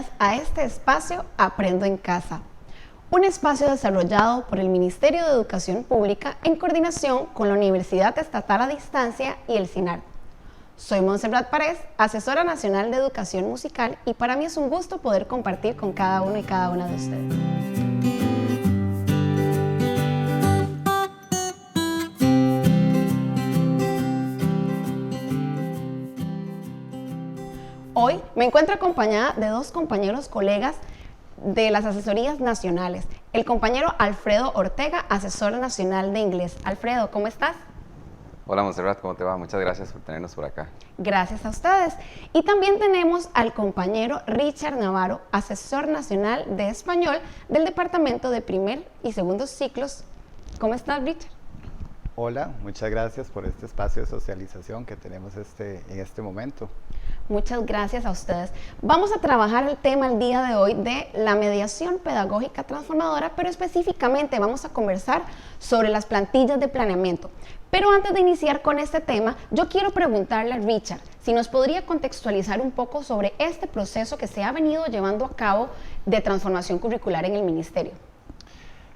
bienvenidas a este espacio Aprendo en Casa, un espacio desarrollado por el Ministerio de Educación Pública en coordinación con la Universidad Estatal a Distancia y el CINAR. Soy Montserrat Párez, asesora nacional de educación musical, y para mí es un gusto poder compartir con cada uno y cada una de ustedes. Hoy me encuentro acompañada de dos compañeros colegas de las asesorías nacionales. El compañero Alfredo Ortega, asesor nacional de inglés. Alfredo, ¿cómo estás? Hola Montserrat, ¿cómo te va? Muchas gracias por tenernos por acá. Gracias a ustedes. Y también tenemos al compañero Richard Navarro, asesor nacional de español del Departamento de Primer y Segundo Ciclos. ¿Cómo estás, Richard? Hola, muchas gracias por este espacio de socialización que tenemos en este momento. Muchas gracias a ustedes. Vamos a trabajar el tema el día de hoy de la mediación pedagógica transformadora, pero específicamente vamos a conversar sobre las plantillas de planeamiento. Pero antes de iniciar con este tema, yo quiero preguntarle a Richard si nos podría contextualizar un poco sobre este proceso que se ha venido llevando a cabo de transformación curricular en el Ministerio.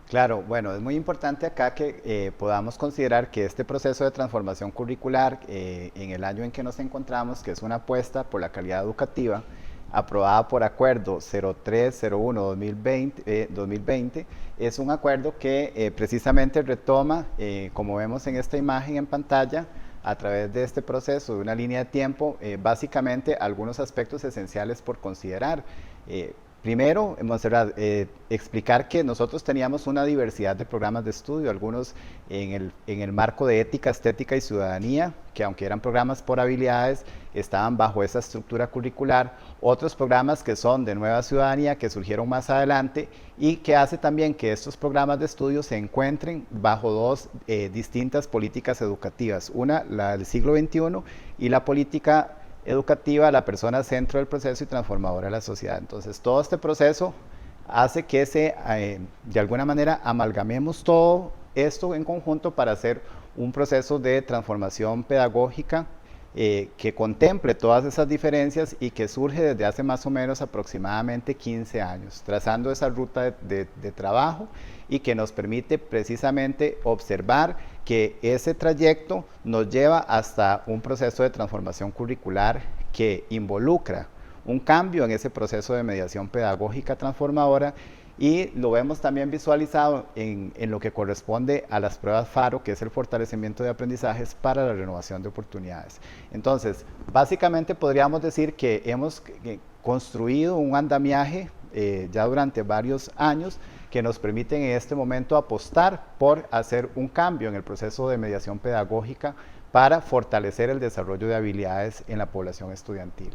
Claro, bueno, es muy importante acá que podamos considerar que este proceso de transformación curricular en el año en que nos encontramos, que es una apuesta por la calidad educativa, aprobada por acuerdo 0301-2020, es un acuerdo que precisamente retoma, como vemos en esta imagen en pantalla, a través de este proceso de una línea de tiempo, básicamente algunos aspectos esenciales por considerar. Primero, Montserrat, explicar que nosotros teníamos una diversidad de programas de estudio, algunos en el marco de ética, estética y ciudadanía, que aunque eran programas por habilidades, estaban bajo esa estructura curricular, otros programas que son de nueva ciudadanía, que surgieron más adelante, y que hace también que estos programas de estudio se encuentren bajo dos distintas políticas educativas, una, la del siglo XXI, y la política educativa, la persona centro del proceso y transformadora de la sociedad. Entonces, todo este proceso hace que de alguna manera amalgamemos todo esto en conjunto para hacer un proceso de transformación pedagógica que contemple todas esas diferencias y que surge desde hace más o menos aproximadamente 15 años, trazando esa ruta de trabajo y que nos permite precisamente observar que ese trayecto nos lleva hasta un proceso de transformación curricular que involucra un cambio en ese proceso de mediación pedagógica transformadora, y lo vemos también visualizado en lo que corresponde a las pruebas FARO, que es el fortalecimiento de aprendizajes para la renovación de oportunidades. Entonces, básicamente podríamos decir que hemos construido un andamiaje ya durante varios años que nos permiten en este momento apostar por hacer un cambio en el proceso de mediación pedagógica para fortalecer el desarrollo de habilidades en la población estudiantil.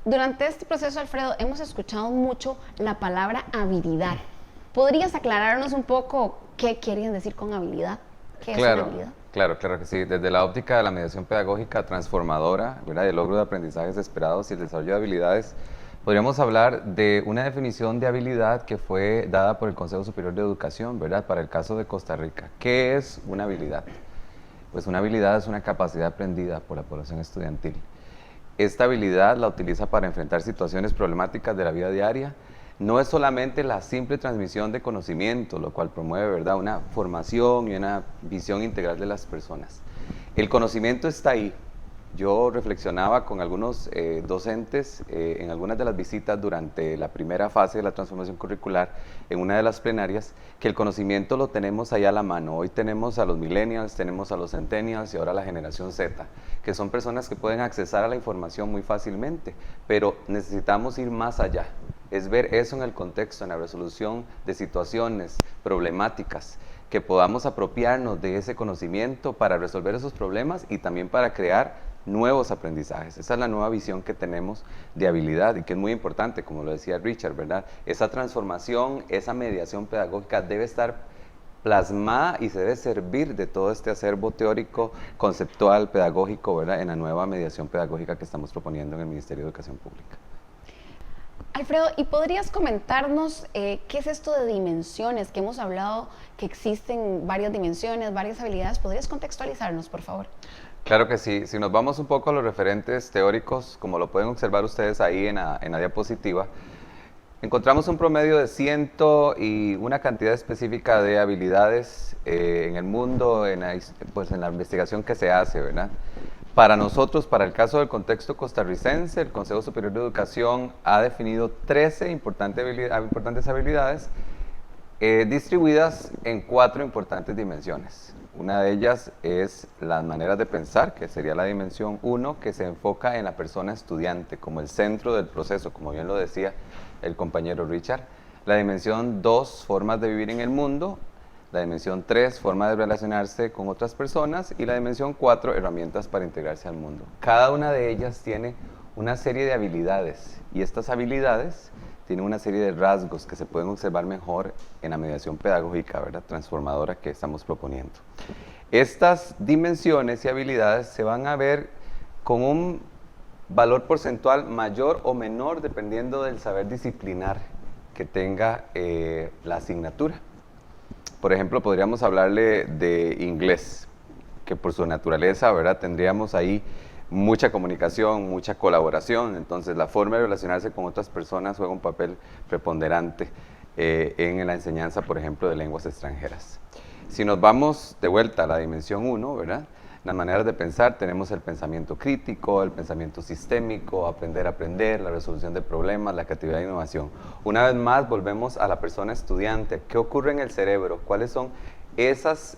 Durante este proceso, Alfredo, hemos escuchado mucho la palabra habilidad. ¿Podrías aclararnos un poco qué quieren decir con habilidad? ¿Qué es una habilidad? Claro que sí. Desde la óptica de la mediación pedagógica transformadora, ¿verdad?, el logro de aprendizajes esperados y el desarrollo de habilidades, podríamos hablar de una definición de habilidad que fue dada por el Consejo Superior de Educación, ¿verdad?, para el caso de Costa Rica. ¿Qué es una habilidad? Pues una habilidad es una capacidad aprendida por la población estudiantil. Esta habilidad la utiliza para enfrentar situaciones problemáticas de la vida diaria. No es solamente la simple transmisión de conocimiento, lo cual promueve, ¿verdad?, una formación y una visión integral de las personas. El conocimiento está ahí. Yo reflexionaba con algunos docentes en algunas de las visitas durante la primera fase de la transformación curricular, en una de las plenarias, que el conocimiento lo tenemos ahí a la mano. Hoy tenemos a los millennials, tenemos a los centennials y ahora a la generación Z, que son personas que pueden accesar a la información muy fácilmente, pero necesitamos ir más allá. Es ver eso en el contexto, en la resolución de situaciones problemáticas, que podamos apropiarnos de ese conocimiento para resolver esos problemas y también para crear nuevos aprendizajes. Esa es la nueva visión que tenemos de habilidad y que es muy importante, como lo decía Richard, ¿verdad? Esa transformación, esa mediación pedagógica debe estar plasmada y se debe servir de todo este acervo teórico, conceptual, pedagógico, ¿verdad?, en la nueva mediación pedagógica que estamos proponiendo en el Ministerio de Educación Pública. Alfredo, ¿y podrías comentarnos qué es esto de dimensiones? Que hemos hablado que existen varias dimensiones, varias habilidades. ¿Podrías contextualizarnos, por favor? Claro que sí. Si nos vamos un poco a los referentes teóricos, como lo pueden observar ustedes ahí en la diapositiva, Encontramos un promedio de 100 y una cantidad específica de habilidades en el mundo, pues en la investigación que se hace, ¿verdad? Para nosotros, para el caso del contexto costarricense, el Consejo Superior de Educación ha definido 13 importantes habilidades distribuidas en 4 importantes dimensiones. Una de ellas es las maneras de pensar, que sería la dimensión 1, que se enfoca en la persona estudiante como el centro del proceso, como bien lo decía el compañero Richard. La dimensión 2, formas de vivir en el mundo. La dimensión 3, forma de relacionarse con otras personas. Y la dimensión 4, herramientas para integrarse al mundo. Cada una de ellas tiene una serie de habilidades, y estas habilidades tienen una serie de rasgos que se pueden observar mejor en la mediación pedagógica, ¿verdad?, transformadora que estamos proponiendo. Estas dimensiones y habilidades se van a ver con un valor porcentual mayor o menor dependiendo del saber disciplinar que tenga la asignatura. Por ejemplo, podríamos hablarle de inglés, que por su naturaleza, ¿verdad?, tendríamos ahí mucha comunicación, mucha colaboración. Entonces, la forma de relacionarse con otras personas juega un papel preponderante en la enseñanza, por ejemplo, de lenguas extranjeras. Si nos vamos de vuelta a la dimensión 1, ¿verdad?, las maneras de pensar, tenemos el pensamiento crítico, el pensamiento sistémico, aprender a aprender, la resolución de problemas, la creatividad e innovación. Una vez más, volvemos a la persona estudiante. ¿Qué ocurre en el cerebro? ¿Cuáles son esos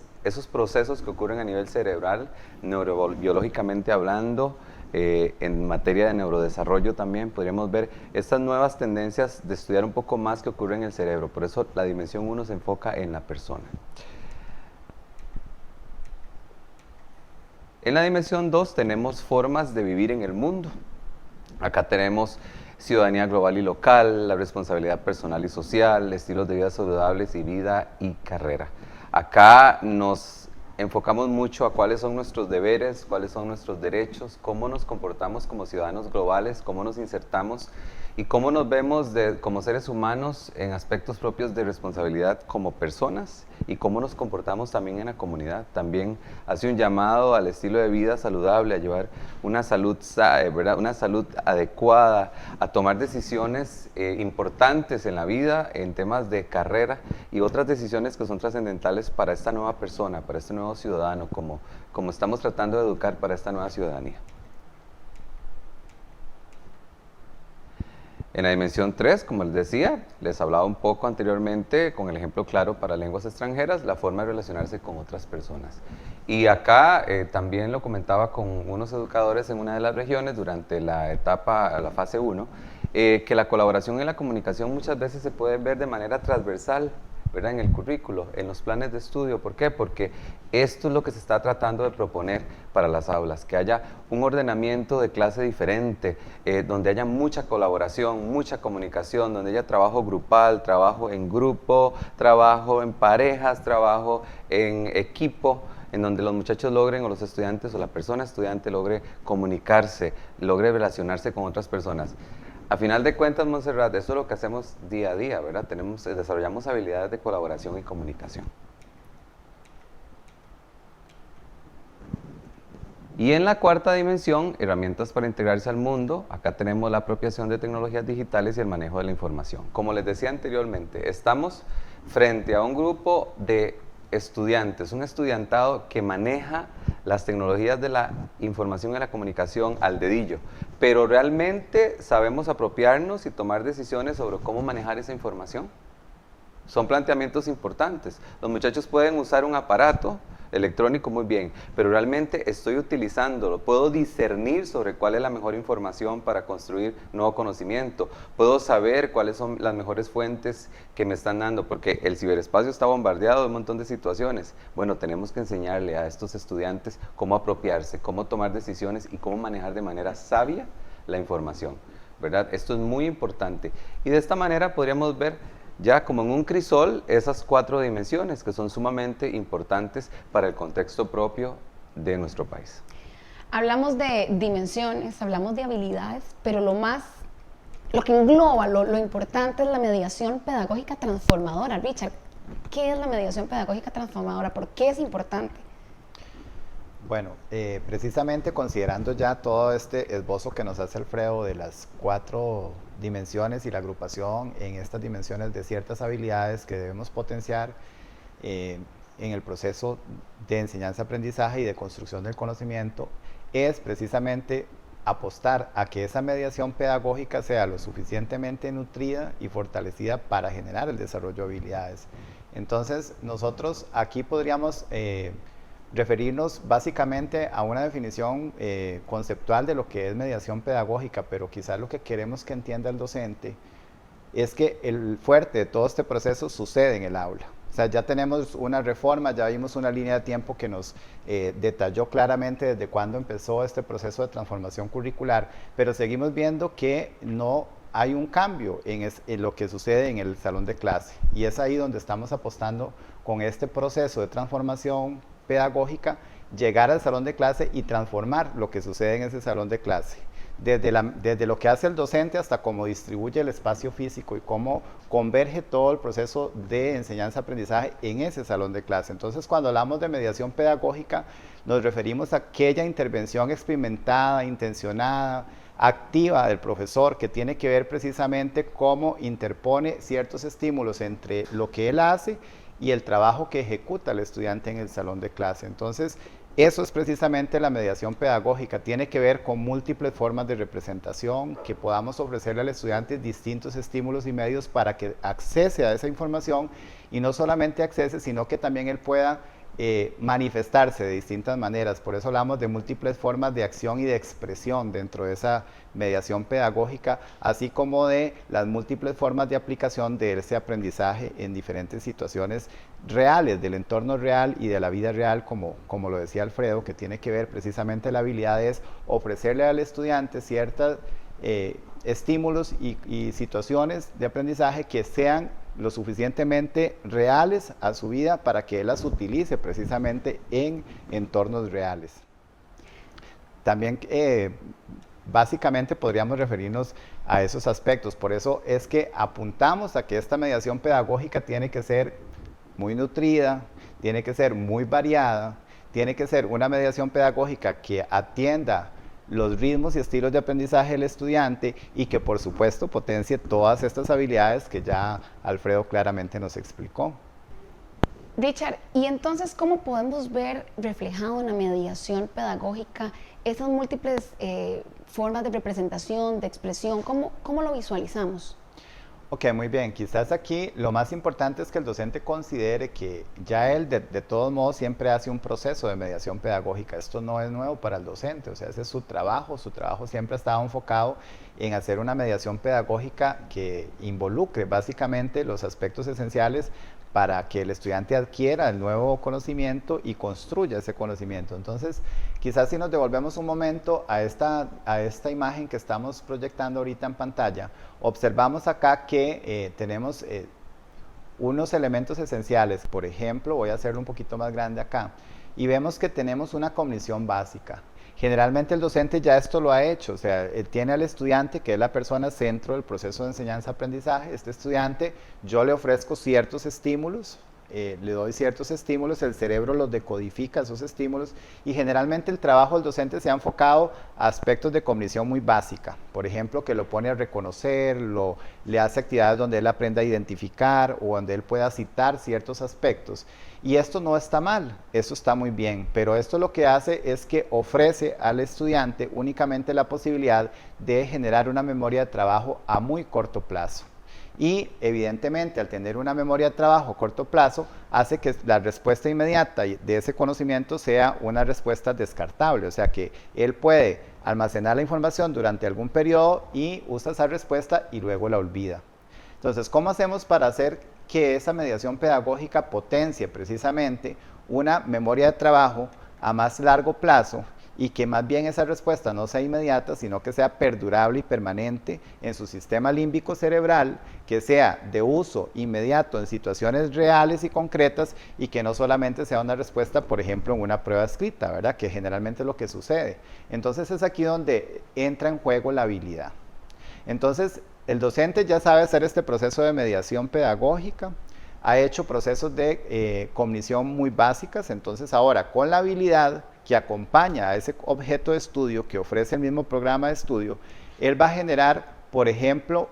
procesos que ocurren a nivel cerebral, neurobiológicamente hablando, en materia de neurodesarrollo también? Podríamos ver estas nuevas tendencias de estudiar un poco más que ocurre en el cerebro. Por eso la dimensión 1 se enfoca en la persona. En la dimensión 2 tenemos formas de vivir en el mundo. Acá tenemos ciudadanía global y local, la responsabilidad personal y social, estilos de vida saludables y vida y carrera. Acá nos enfocamos mucho a cuáles son nuestros deberes, cuáles son nuestros derechos, cómo nos comportamos como ciudadanos globales, cómo nos insertamos y cómo nos vemos como seres humanos en aspectos propios de responsabilidad como personas y cómo nos comportamos también en la comunidad. También hace un llamado al estilo de vida saludable, a llevar una salud, ¿verdad?, una salud adecuada, a tomar decisiones importantes en la vida, en temas de carrera y otras decisiones que son trascendentales para esta nueva persona, para este nuevo ciudadano, como estamos tratando de educar para esta nueva ciudadanía. En la dimensión 3, como les decía, les hablaba un poco anteriormente con el ejemplo claro para lenguas extranjeras, la forma de relacionarse con otras personas. Y acá también lo comentaba con unos educadores en una de las regiones durante la fase 1, que la colaboración y la comunicación muchas veces se puede ver de manera transversal, ¿verdad?, en el currículo, en los planes de estudio. ¿Por qué? Porque esto es lo que se está tratando de proponer para las aulas, que haya un ordenamiento de clase diferente, donde haya mucha colaboración, mucha comunicación, donde haya trabajo grupal, trabajo en grupo, trabajo en parejas, trabajo en equipo, en donde los muchachos logren, o los estudiantes, o la persona estudiante logre comunicarse, logre relacionarse con otras personas. A final de cuentas, Montserrat, eso es lo que hacemos día a día, ¿verdad? Desarrollamos habilidades de colaboración y comunicación. Y en la cuarta dimensión, herramientas para integrarse al mundo, acá tenemos la apropiación de tecnologías digitales y el manejo de la información. Como les decía anteriormente, estamos frente a un grupo de estudiantes, un estudiantado que maneja las tecnologías de la información y la comunicación al dedillo, pero ¿realmente sabemos apropiarnos y tomar decisiones sobre cómo manejar esa información? Son planteamientos importantes. Los muchachos pueden usar un aparato electrónico muy bien, pero realmente estoy utilizándolo, puedo discernir sobre cuál es la mejor información para construir nuevo conocimiento, puedo saber cuáles son las mejores fuentes que me están dando, porque el ciberespacio está bombardeado de un montón de situaciones. Bueno, tenemos que enseñarle a estos estudiantes cómo apropiarse, cómo tomar decisiones y cómo manejar de manera sabia la información, ¿verdad? Esto es muy importante y de esta manera podríamos ver ya como en un crisol esas 4 dimensiones que son sumamente importantes para el contexto propio de nuestro país. Hablamos de dimensiones, hablamos de habilidades, pero lo que engloba, lo importante es la mediación pedagógica transformadora. Richard, ¿qué es la mediación pedagógica transformadora? ¿Por qué es importante? Bueno, precisamente considerando ya todo este esbozo que nos hace Alfredo de las 4 dimensiones y la agrupación en estas dimensiones de ciertas habilidades que debemos potenciar en el proceso de enseñanza-aprendizaje y de construcción del conocimiento es precisamente apostar a que esa mediación pedagógica sea lo suficientemente nutrida y fortalecida para generar el desarrollo de habilidades. Entonces, nosotros aquí podríamos referirnos básicamente a una definición conceptual de lo que es mediación pedagógica, pero quizás lo que queremos que entienda el docente es que el fuerte de todo este proceso sucede en el aula. O sea, ya tenemos una reforma, ya vimos una línea de tiempo que nos detalló claramente desde cuándo empezó este proceso de transformación curricular, pero seguimos viendo que no hay un cambio en lo que sucede en el salón de clase. Y es ahí donde estamos apostando con este proceso de transformación pedagógica, llegar al salón de clase y transformar lo que sucede en ese salón de clase. Desde lo que hace el docente hasta cómo distribuye el espacio físico y cómo converge todo el proceso de enseñanza-aprendizaje en ese salón de clase. Entonces, cuando hablamos de mediación pedagógica, nos referimos a aquella intervención experimentada, intencionada, activa del profesor, que tiene que ver precisamente cómo interpone ciertos estímulos entre lo que él hace y el trabajo que ejecuta el estudiante en el salón de clase. Entonces, eso es precisamente la mediación pedagógica, tiene que ver con múltiples formas de representación, que podamos ofrecerle al estudiante distintos estímulos y medios para que accese a esa información y no solamente accese, sino que también él pueda manifestarse de distintas maneras. Por eso hablamos de múltiples formas de acción y de expresión dentro de esa mediación pedagógica, así como de las múltiples formas de aplicación de ese aprendizaje en diferentes situaciones reales, del entorno real y de la vida real, como lo decía Alfredo, que tiene que ver precisamente la habilidad es ofrecerle al estudiante ciertos estímulos y situaciones de aprendizaje que sean lo suficientemente reales a su vida para que él las utilice precisamente en entornos reales. También básicamente podríamos referirnos a esos aspectos, por eso es que apuntamos a que esta mediación pedagógica tiene que ser muy nutrida, tiene que ser muy variada, tiene que ser una mediación pedagógica que atienda los ritmos y estilos de aprendizaje del estudiante y que por supuesto potencie todas estas habilidades que ya Alfredo claramente nos explicó. Richard, ¿y entonces cómo podemos ver reflejado en la mediación pedagógica esas múltiples formas de representación, de expresión? ¿Cómo lo visualizamos? Ok, muy bien. Quizás aquí lo más importante es que el docente considere que ya él de todos modos siempre hace un proceso de mediación pedagógica. Esto no es nuevo para el docente, o sea, ese es su trabajo siempre ha estado enfocado en hacer una mediación pedagógica que involucre básicamente los aspectos esenciales para que el estudiante adquiera el nuevo conocimiento y construya ese conocimiento. Entonces, quizás si nos devolvemos un momento a esta imagen que estamos proyectando ahorita en pantalla, observamos acá que tenemos unos elementos esenciales. Por ejemplo, voy a hacerlo un poquito más grande acá, y vemos que tenemos una cognición básica. Generalmente el docente ya esto lo ha hecho, o sea, él tiene al estudiante que es la persona centro del proceso de enseñanza-aprendizaje. Este estudiante, yo le ofrezco ciertos estímulos, le doy ciertos estímulos, el cerebro los decodifica esos estímulos y generalmente el trabajo del docente se ha enfocado a aspectos de cognición muy básica. Por ejemplo, que lo pone a reconocer, le hace actividades donde él aprenda a identificar o donde él pueda citar ciertos aspectos. Y esto no está mal, eso está muy bien, pero esto lo que hace es que ofrece al estudiante únicamente la posibilidad de generar una memoria de trabajo a muy corto plazo. Y evidentemente al tener una memoria de trabajo a corto plazo hace que la respuesta inmediata de ese conocimiento sea una respuesta descartable, o sea que él puede almacenar la información durante algún periodo y usa esa respuesta y luego la olvida. Entonces, ¿cómo hacemos para hacer que esa mediación pedagógica potencie precisamente una memoria de trabajo a más largo plazo y que más bien esa respuesta no sea inmediata, sino que sea perdurable y permanente en su sistema límbico cerebral, que sea de uso inmediato en situaciones reales y concretas y que no solamente sea una respuesta, por ejemplo, en una prueba escrita, ¿verdad? Que generalmente es lo que sucede. Entonces es aquí donde entra en juego la habilidad. Entonces, el docente ya sabe hacer este proceso de mediación pedagógica, ha hecho procesos de cognición muy básicas, entonces ahora con la habilidad que acompaña a ese objeto de estudio que ofrece el mismo programa de estudio, él va a generar por ejemplo,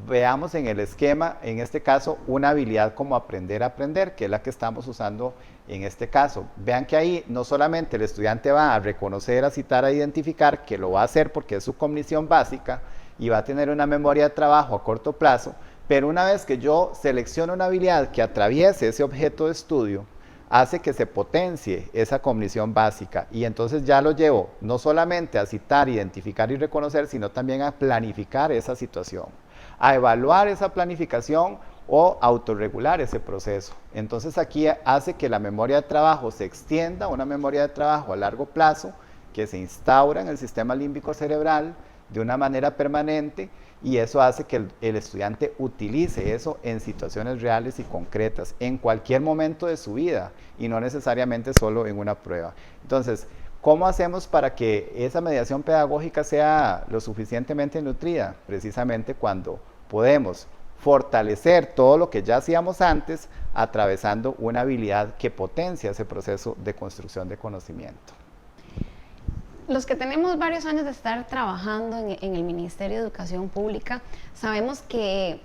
veamos en el esquema, en este caso, una habilidad como aprender a aprender, que es la que estamos usando en este caso. Vean que ahí no solamente el estudiante va a reconocer, a citar, a identificar, que lo va a hacer porque es su cognición básica y va a tener una memoria de trabajo a corto plazo, pero una vez que yo selecciono una habilidad que atraviese ese objeto de estudio, hace que se potencie esa cognición básica y entonces ya lo llevo no solamente a citar, identificar y reconocer, sino también a planificar esa situación, a evaluar esa planificación o autorregular ese proceso. Entonces aquí hace que la memoria de trabajo se extienda, una memoria de trabajo a largo plazo que se instaura en el sistema límbico cerebral de una manera permanente, y eso hace que el estudiante utilice eso en situaciones reales y concretas, en cualquier momento de su vida, y no necesariamente solo en una prueba. Entonces, ¿cómo hacemos para que esa mediación pedagógica sea lo suficientemente nutrida? Precisamente cuando podemos fortalecer todo lo que ya hacíamos antes, atravesando una habilidad que potencia ese proceso de construcción de conocimiento. Los que tenemos varios años de estar trabajando en el Ministerio de Educación Pública, sabemos que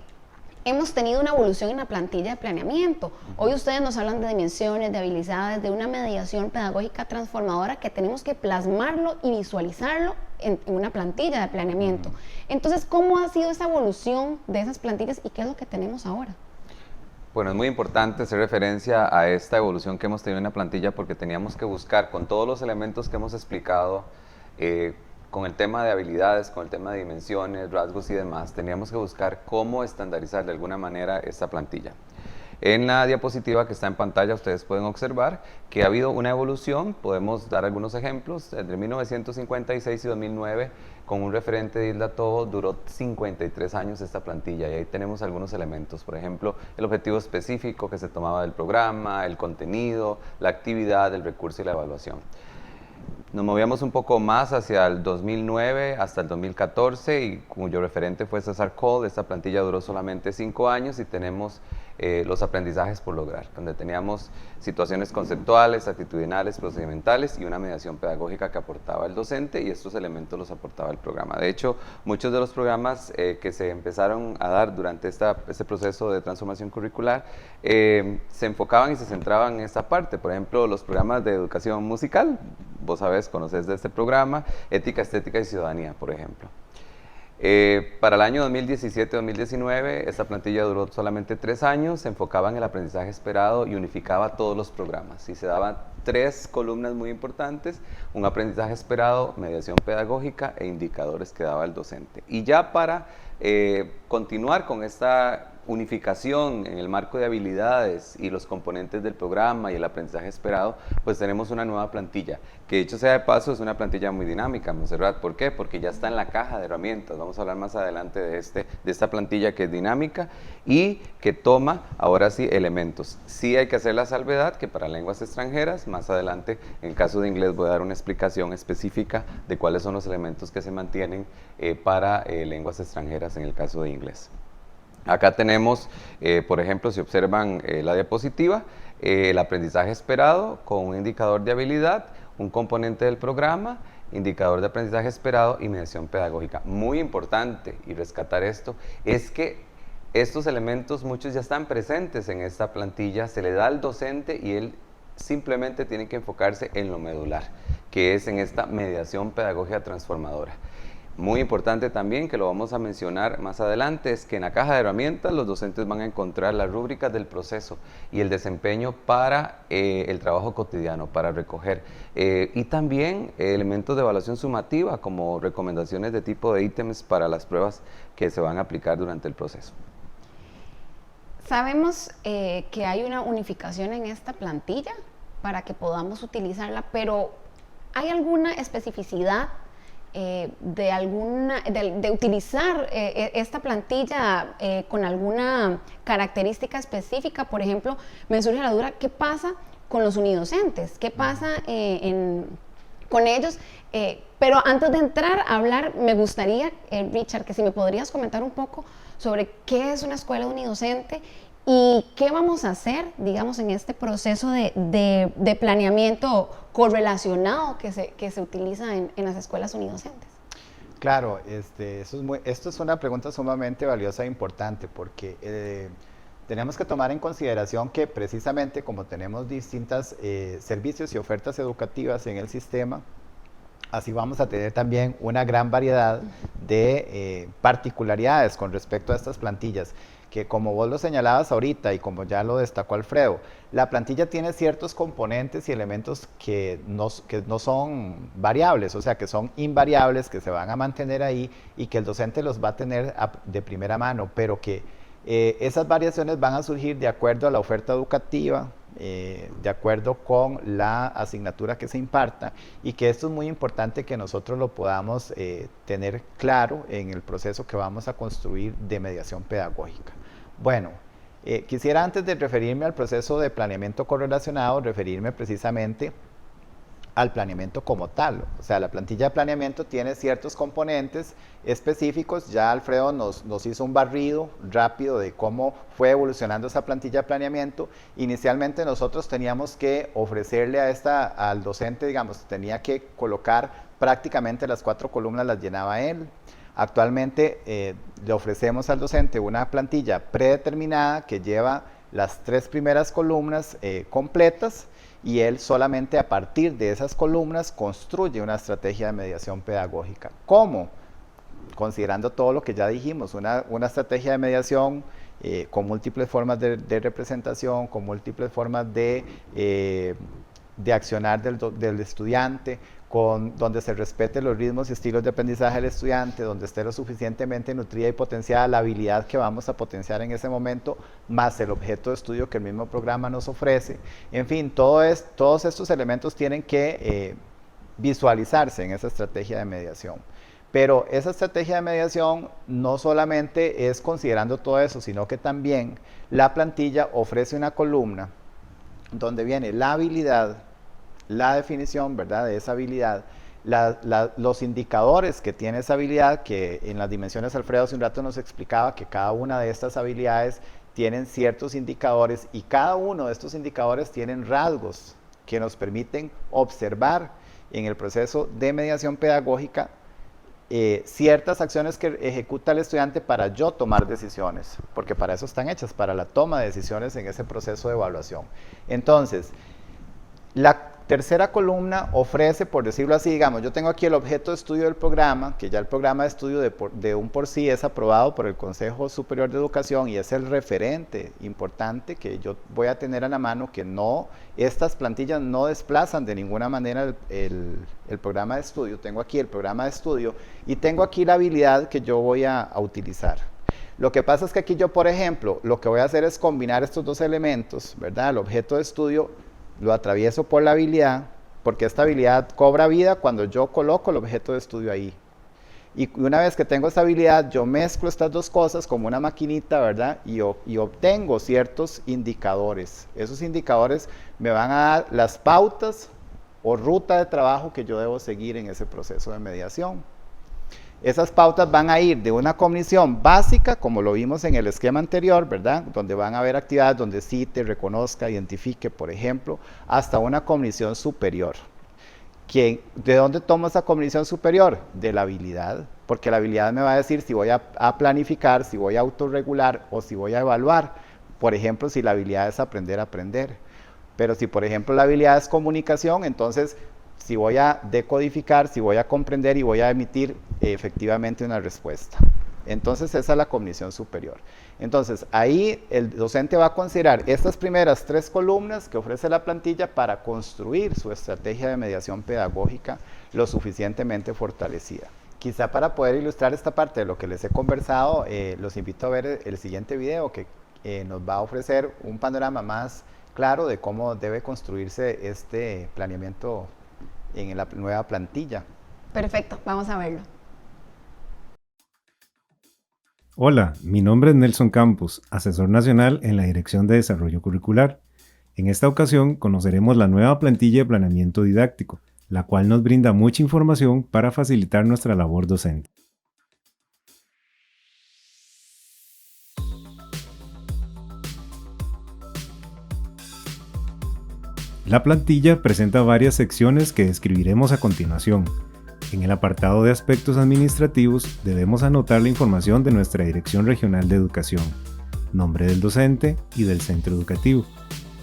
hemos tenido una evolución en la plantilla de planeamiento. Hoy ustedes nos hablan de dimensiones, de habilidades, de una mediación pedagógica transformadora que tenemos que plasmarlo y visualizarlo en una plantilla de planeamiento. Entonces, ¿cómo ha sido esa evolución de esas plantillas y qué es lo que tenemos ahora? Bueno, es muy importante hacer referencia a esta evolución que hemos tenido en la plantilla porque teníamos que buscar con todos los elementos que hemos explicado, con el tema de habilidades, con el tema de dimensiones, rasgos y demás, teníamos que buscar cómo estandarizar de alguna manera esta plantilla. En la diapositiva que está en pantalla ustedes pueden observar que ha habido una evolución, podemos dar algunos ejemplos, entre 1956 y 2009, con un referente de Isla Tobo, duró 53 años esta plantilla y ahí tenemos algunos elementos, por ejemplo, el objetivo específico que se tomaba del programa, el contenido, la actividad, el recurso y la evaluación. Nos movíamos un poco más hacia el 2009 hasta el 2014 y cuyo referente fue César Cole. Esta plantilla duró solamente 5 años y tenemos los aprendizajes por lograr, donde teníamos situaciones conceptuales, actitudinales, procedimentales y una mediación pedagógica que aportaba el docente, y estos elementos los aportaba el programa. De hecho, muchos de los programas que se empezaron a dar durante este proceso de transformación curricular se enfocaban y se centraban en esta parte. Por ejemplo, los programas de educación musical, vos sabés, conoces de este programa, ética, estética y ciudadanía, por ejemplo. Para el año 2017-2019, esta plantilla duró solamente 3 años, se enfocaba en el aprendizaje esperado y unificaba todos los programas. Y se daban 3 columnas muy importantes: un aprendizaje esperado, mediación pedagógica e indicadores que daba el docente. Y ya para continuar con esta unificación en el marco de habilidades y los componentes del programa y el aprendizaje esperado, pues tenemos una nueva plantilla, que dicho sea de paso es una plantilla muy dinámica, Montserrat. ¿Por qué? Porque ya está en la caja de herramientas. Vamos a hablar más adelante de esta plantilla que es dinámica y que toma, ahora sí, elementos. Sí hay que hacer la salvedad que para lenguas extranjeras, más adelante, en el caso de inglés, voy a dar una explicación específica de cuáles son los elementos que se mantienen para lenguas extranjeras en el caso de inglés. Acá tenemos, por ejemplo, si observan la diapositiva, el aprendizaje esperado con un indicador de habilidad, un componente del programa, indicador de aprendizaje esperado y mediación pedagógica. Muy importante, y rescatar esto, es que estos elementos muchos ya están presentes en esta plantilla, se le da al docente y él simplemente tiene que enfocarse en lo medular, que es en esta mediación pedagógica transformadora. Muy importante también, que lo vamos a mencionar más adelante, es que en la caja de herramientas los docentes van a encontrar las rúbricas del proceso y el desempeño para el trabajo cotidiano, para recoger. Y también elementos de evaluación sumativa, como recomendaciones de tipo de ítems para las pruebas que se van a aplicar durante el proceso. Sabemos que hay una unificación en esta plantilla para que podamos utilizarla, pero ¿hay alguna especificidad de utilizar esta plantilla con alguna característica específica? Por ejemplo, me surge la duda, ¿qué pasa con los unidocentes? ¿Qué pasa con ellos? Pero antes de entrar a hablar, me gustaría, Richard, que si me podrías comentar un poco sobre qué es una escuela unidocente y qué vamos a hacer, digamos, en este proceso de planeamiento correlacionado que se utiliza en las escuelas unidocentes. Claro, esto es una pregunta sumamente valiosa e importante porque tenemos que tomar en consideración que precisamente como tenemos distintos servicios y ofertas educativas en el sistema, así vamos a tener también una gran variedad de particularidades con respecto a estas plantillas, que como vos lo señalabas ahorita y como ya lo destacó Alfredo, la plantilla tiene ciertos componentes y elementos que no son variables, o sea, que son invariables, que se van a mantener ahí y que el docente los va a tener de primera mano, pero que esas variaciones van a surgir de acuerdo a la oferta educativa, de acuerdo con la asignatura que se imparta, y que esto es muy importante que nosotros lo podamos tener claro en el proceso que vamos a construir de mediación pedagógica. Bueno, quisiera antes de referirme al proceso de planeamiento correlacionado, referirme precisamente al planeamiento como tal. O sea, la plantilla de planeamiento tiene ciertos componentes específicos. Ya Alfredo nos hizo un barrido rápido de cómo fue evolucionando esa plantilla de planeamiento. Inicialmente nosotros teníamos que ofrecerle al docente, digamos, tenía que colocar prácticamente las 4 columnas, las llenaba él. Actualmente le ofrecemos al docente una plantilla predeterminada que lleva las 3 primeras columnas completas, y él solamente a partir de esas columnas construye una estrategia de mediación pedagógica. ¿Cómo? Considerando todo lo que ya dijimos, una estrategia de mediación con múltiples formas de representación, con múltiples formas de accionar del estudiante, donde se respete los ritmos y estilos de aprendizaje del estudiante, donde esté lo suficientemente nutrida y potenciada la habilidad que vamos a potenciar en ese momento, más el objeto de estudio que el mismo programa nos ofrece. En fin, todos estos elementos tienen que visualizarse en esa estrategia de mediación. Pero esa estrategia de mediación no solamente es considerando todo eso, sino que también la plantilla ofrece una columna donde viene la habilidad, la definición, ¿verdad?, de esa habilidad, los indicadores que tiene esa habilidad, que en las dimensiones Alfredo hace un rato nos explicaba que cada una de estas habilidades tienen ciertos indicadores, y cada uno de estos indicadores tienen rasgos que nos permiten observar en el proceso de mediación pedagógica ciertas acciones que ejecuta el estudiante para yo tomar decisiones, porque para eso están hechas, para la toma de decisiones en ese proceso de evaluación. Entonces, la tercera columna ofrece, por decirlo así, digamos, yo tengo aquí el objeto de estudio del programa, que ya el programa de estudio de un por sí es aprobado por el Consejo Superior de Educación y es el referente importante que yo voy a tener a la mano, que estas plantillas no desplazan de ninguna manera el programa de estudio. Tengo aquí el programa de estudio y tengo aquí la habilidad que yo voy a utilizar. Lo que pasa es que aquí yo, por ejemplo, lo que voy a hacer es combinar estos dos elementos, ¿verdad? El objeto de estudio lo atravieso por la habilidad, porque esta habilidad cobra vida cuando yo coloco el objeto de estudio ahí. Y una vez que tengo esta habilidad, yo mezclo estas dos cosas como una maquinita, ¿verdad? Y obtengo ciertos indicadores. Esos indicadores me van a dar las pautas o ruta de trabajo que yo debo seguir en ese proceso de mediación. Esas pautas van a ir de una cognición básica, como lo vimos en el esquema anterior, ¿verdad?, donde van a haber actividades donde cite, reconozca, identifique, por ejemplo, hasta una cognición superior. ¿De dónde tomo esa cognición superior? De la habilidad, porque la habilidad me va a decir si voy a planificar, si voy a autorregular o si voy a evaluar. Por ejemplo, si la habilidad es aprender a aprender. Pero si, por ejemplo, la habilidad es comunicación, entonces si voy a decodificar, si voy a comprender y voy a emitir efectivamente una respuesta. Entonces esa es la cognición superior. Entonces ahí el docente va a considerar estas primeras 3 columnas que ofrece la plantilla para construir su estrategia de mediación pedagógica lo suficientemente fortalecida. Quizá para poder ilustrar esta parte de lo que les he conversado, los invito a ver el siguiente video que nos va a ofrecer un panorama más claro de cómo debe construirse este planeamiento en la nueva plantilla. Perfecto, vamos a verlo. Hola, mi nombre es Nelson Campos, asesor nacional en la Dirección de Desarrollo Curricular. En esta ocasión conoceremos la nueva plantilla de planeamiento didáctico, la cual nos brinda mucha información para facilitar nuestra labor docente. La plantilla presenta varias secciones que describiremos a continuación. En el apartado de aspectos administrativos debemos anotar la información de nuestra Dirección Regional de Educación, nombre del docente y del centro educativo.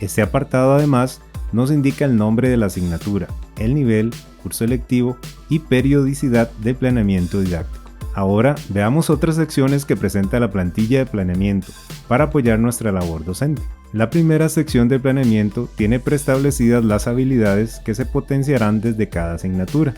Este apartado además nos indica el nombre de la asignatura, el nivel, curso electivo y periodicidad de planeamiento didáctico. Ahora veamos otras secciones que presenta la plantilla de planeamiento para apoyar nuestra labor docente. La primera sección de planeamiento tiene preestablecidas las habilidades que se potenciarán desde cada asignatura.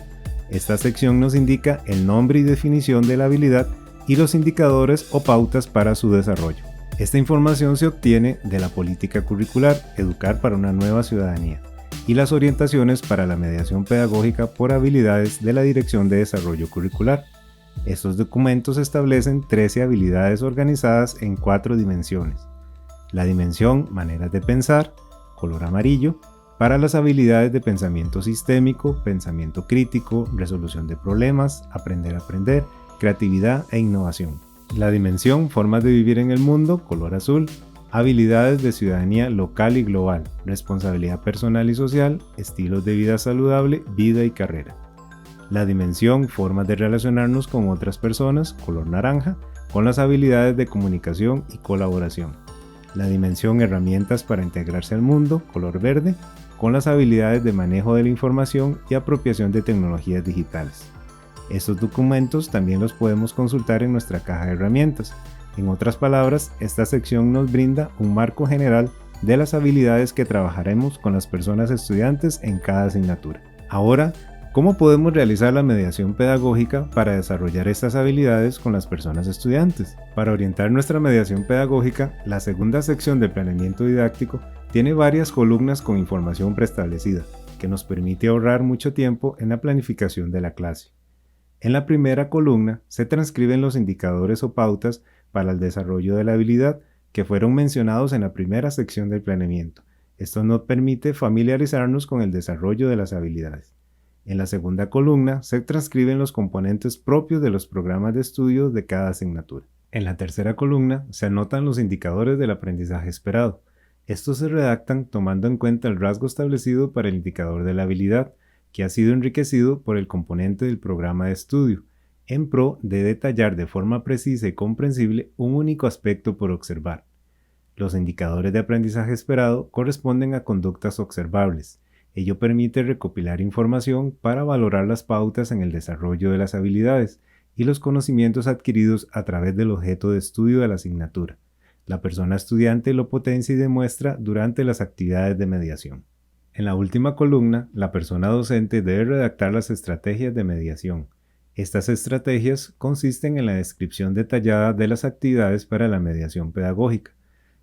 Esta sección nos indica el nombre y definición de la habilidad y los indicadores o pautas para su desarrollo. Esta información se obtiene de la política curricular Educar para una nueva ciudadanía y las orientaciones para la mediación pedagógica por habilidades de la Dirección de Desarrollo Curricular. Estos documentos establecen 13 habilidades organizadas en 4 dimensiones. La dimensión maneras de pensar, color amarillo, para las habilidades de pensamiento sistémico, pensamiento crítico, resolución de problemas, aprender a aprender, creatividad e innovación. La dimensión formas de vivir en el mundo, color azul, habilidades de ciudadanía local y global, responsabilidad personal y social, estilos de vida saludable, vida y carrera. La dimensión formas de relacionarnos con otras personas, color naranja, con las habilidades de comunicación y colaboración. La dimensión herramientas para integrarse al mundo, color verde, con las habilidades de manejo de la información y apropiación de tecnologías digitales. Estos documentos también los podemos consultar en nuestra caja de herramientas. En otras palabras, esta sección nos brinda un marco general de las habilidades que trabajaremos con las personas estudiantes en cada asignatura. Ahora, ¿cómo podemos realizar la mediación pedagógica para desarrollar estas habilidades con las personas estudiantes? Para orientar nuestra mediación pedagógica, la segunda sección de planeamiento didáctico tiene varias columnas con información preestablecida, que nos permite ahorrar mucho tiempo en la planificación de la clase. En la primera columna se transcriben los indicadores o pautas para el desarrollo de la habilidad que fueron mencionados en la primera sección del planeamiento. Esto nos permite familiarizarnos con el desarrollo de las habilidades. En la segunda columna se transcriben los componentes propios de los programas de estudio de cada asignatura. En la tercera columna se anotan los indicadores del aprendizaje esperado. Estos se redactan tomando en cuenta el rasgo establecido para el indicador de la habilidad, que ha sido enriquecido por el componente del programa de estudio, en pro de detallar de forma precisa y comprensible un único aspecto por observar. Los indicadores de aprendizaje esperado corresponden a conductas observables. Ello permite recopilar información para valorar las pautas en el desarrollo de las habilidades y los conocimientos adquiridos a través del objeto de estudio de la asignatura. La persona estudiante lo potencia y demuestra durante las actividades de mediación. En la última columna, la persona docente debe redactar las estrategias de mediación. Estas estrategias consisten en la descripción detallada de las actividades para la mediación pedagógica.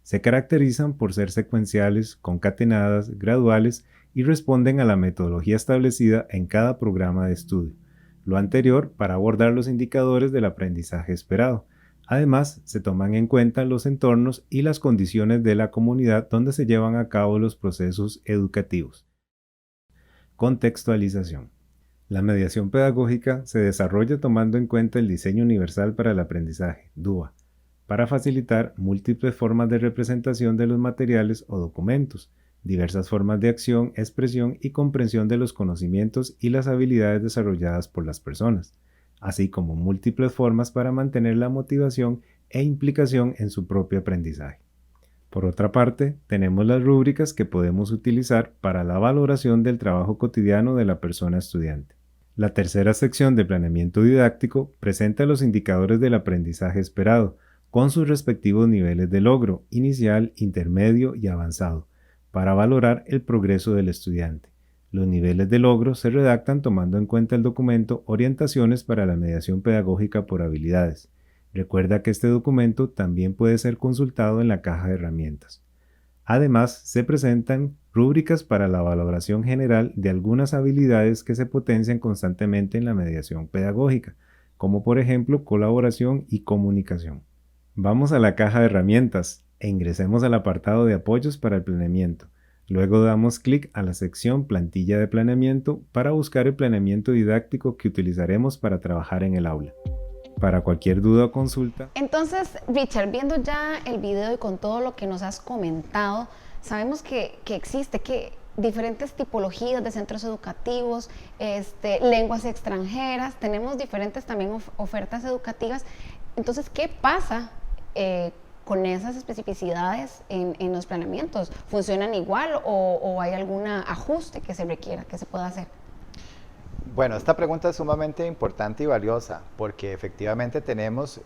Se caracterizan por ser secuenciales, concatenadas, graduales y responden a la metodología establecida en cada programa de estudio. Lo anterior para abordar los indicadores del aprendizaje esperado. Además, se toman en cuenta los entornos y las condiciones de la comunidad donde se llevan a cabo los procesos educativos. Contextualización. La mediación pedagógica se desarrolla tomando en cuenta el diseño universal para el aprendizaje, DUA, para facilitar múltiples formas de representación de los materiales o documentos, diversas formas de acción, expresión y comprensión de los conocimientos y las habilidades desarrolladas por las personas, así como múltiples formas para mantener la motivación e implicación en su propio aprendizaje. Por otra parte, tenemos las rúbricas que podemos utilizar para la valoración del trabajo cotidiano de la persona estudiante. La tercera sección de planeamiento didáctico presenta los indicadores del aprendizaje esperado, con sus respectivos niveles de logro, inicial, intermedio y avanzado, para valorar el progreso del estudiante. Los niveles de logro se redactan tomando en cuenta el documento Orientaciones para la mediación pedagógica por habilidades. Recuerda que este documento también puede ser consultado en la caja de herramientas. Además, se presentan rúbricas para la valoración general de algunas habilidades que se potencian constantemente en la mediación pedagógica, como por ejemplo colaboración y comunicación. Vamos a la caja de herramientas e ingresemos al apartado de apoyos para el planeamiento. Luego damos clic a la sección Plantilla de planeamiento para buscar el planeamiento didáctico que utilizaremos para trabajar en el aula. Para cualquier duda o consulta. Entonces, Richard, viendo ya el video y con todo lo que nos has comentado, sabemos que existe, diferentes tipologías de centros educativos, lenguas extranjeras, tenemos diferentes también ofertas educativas. Entonces, ¿qué pasa con esas especificidades en los planeamientos? ¿Funcionan igual o hay algún ajuste que se requiera, que se pueda hacer? Bueno, esta pregunta es sumamente importante y valiosa porque efectivamente tenemos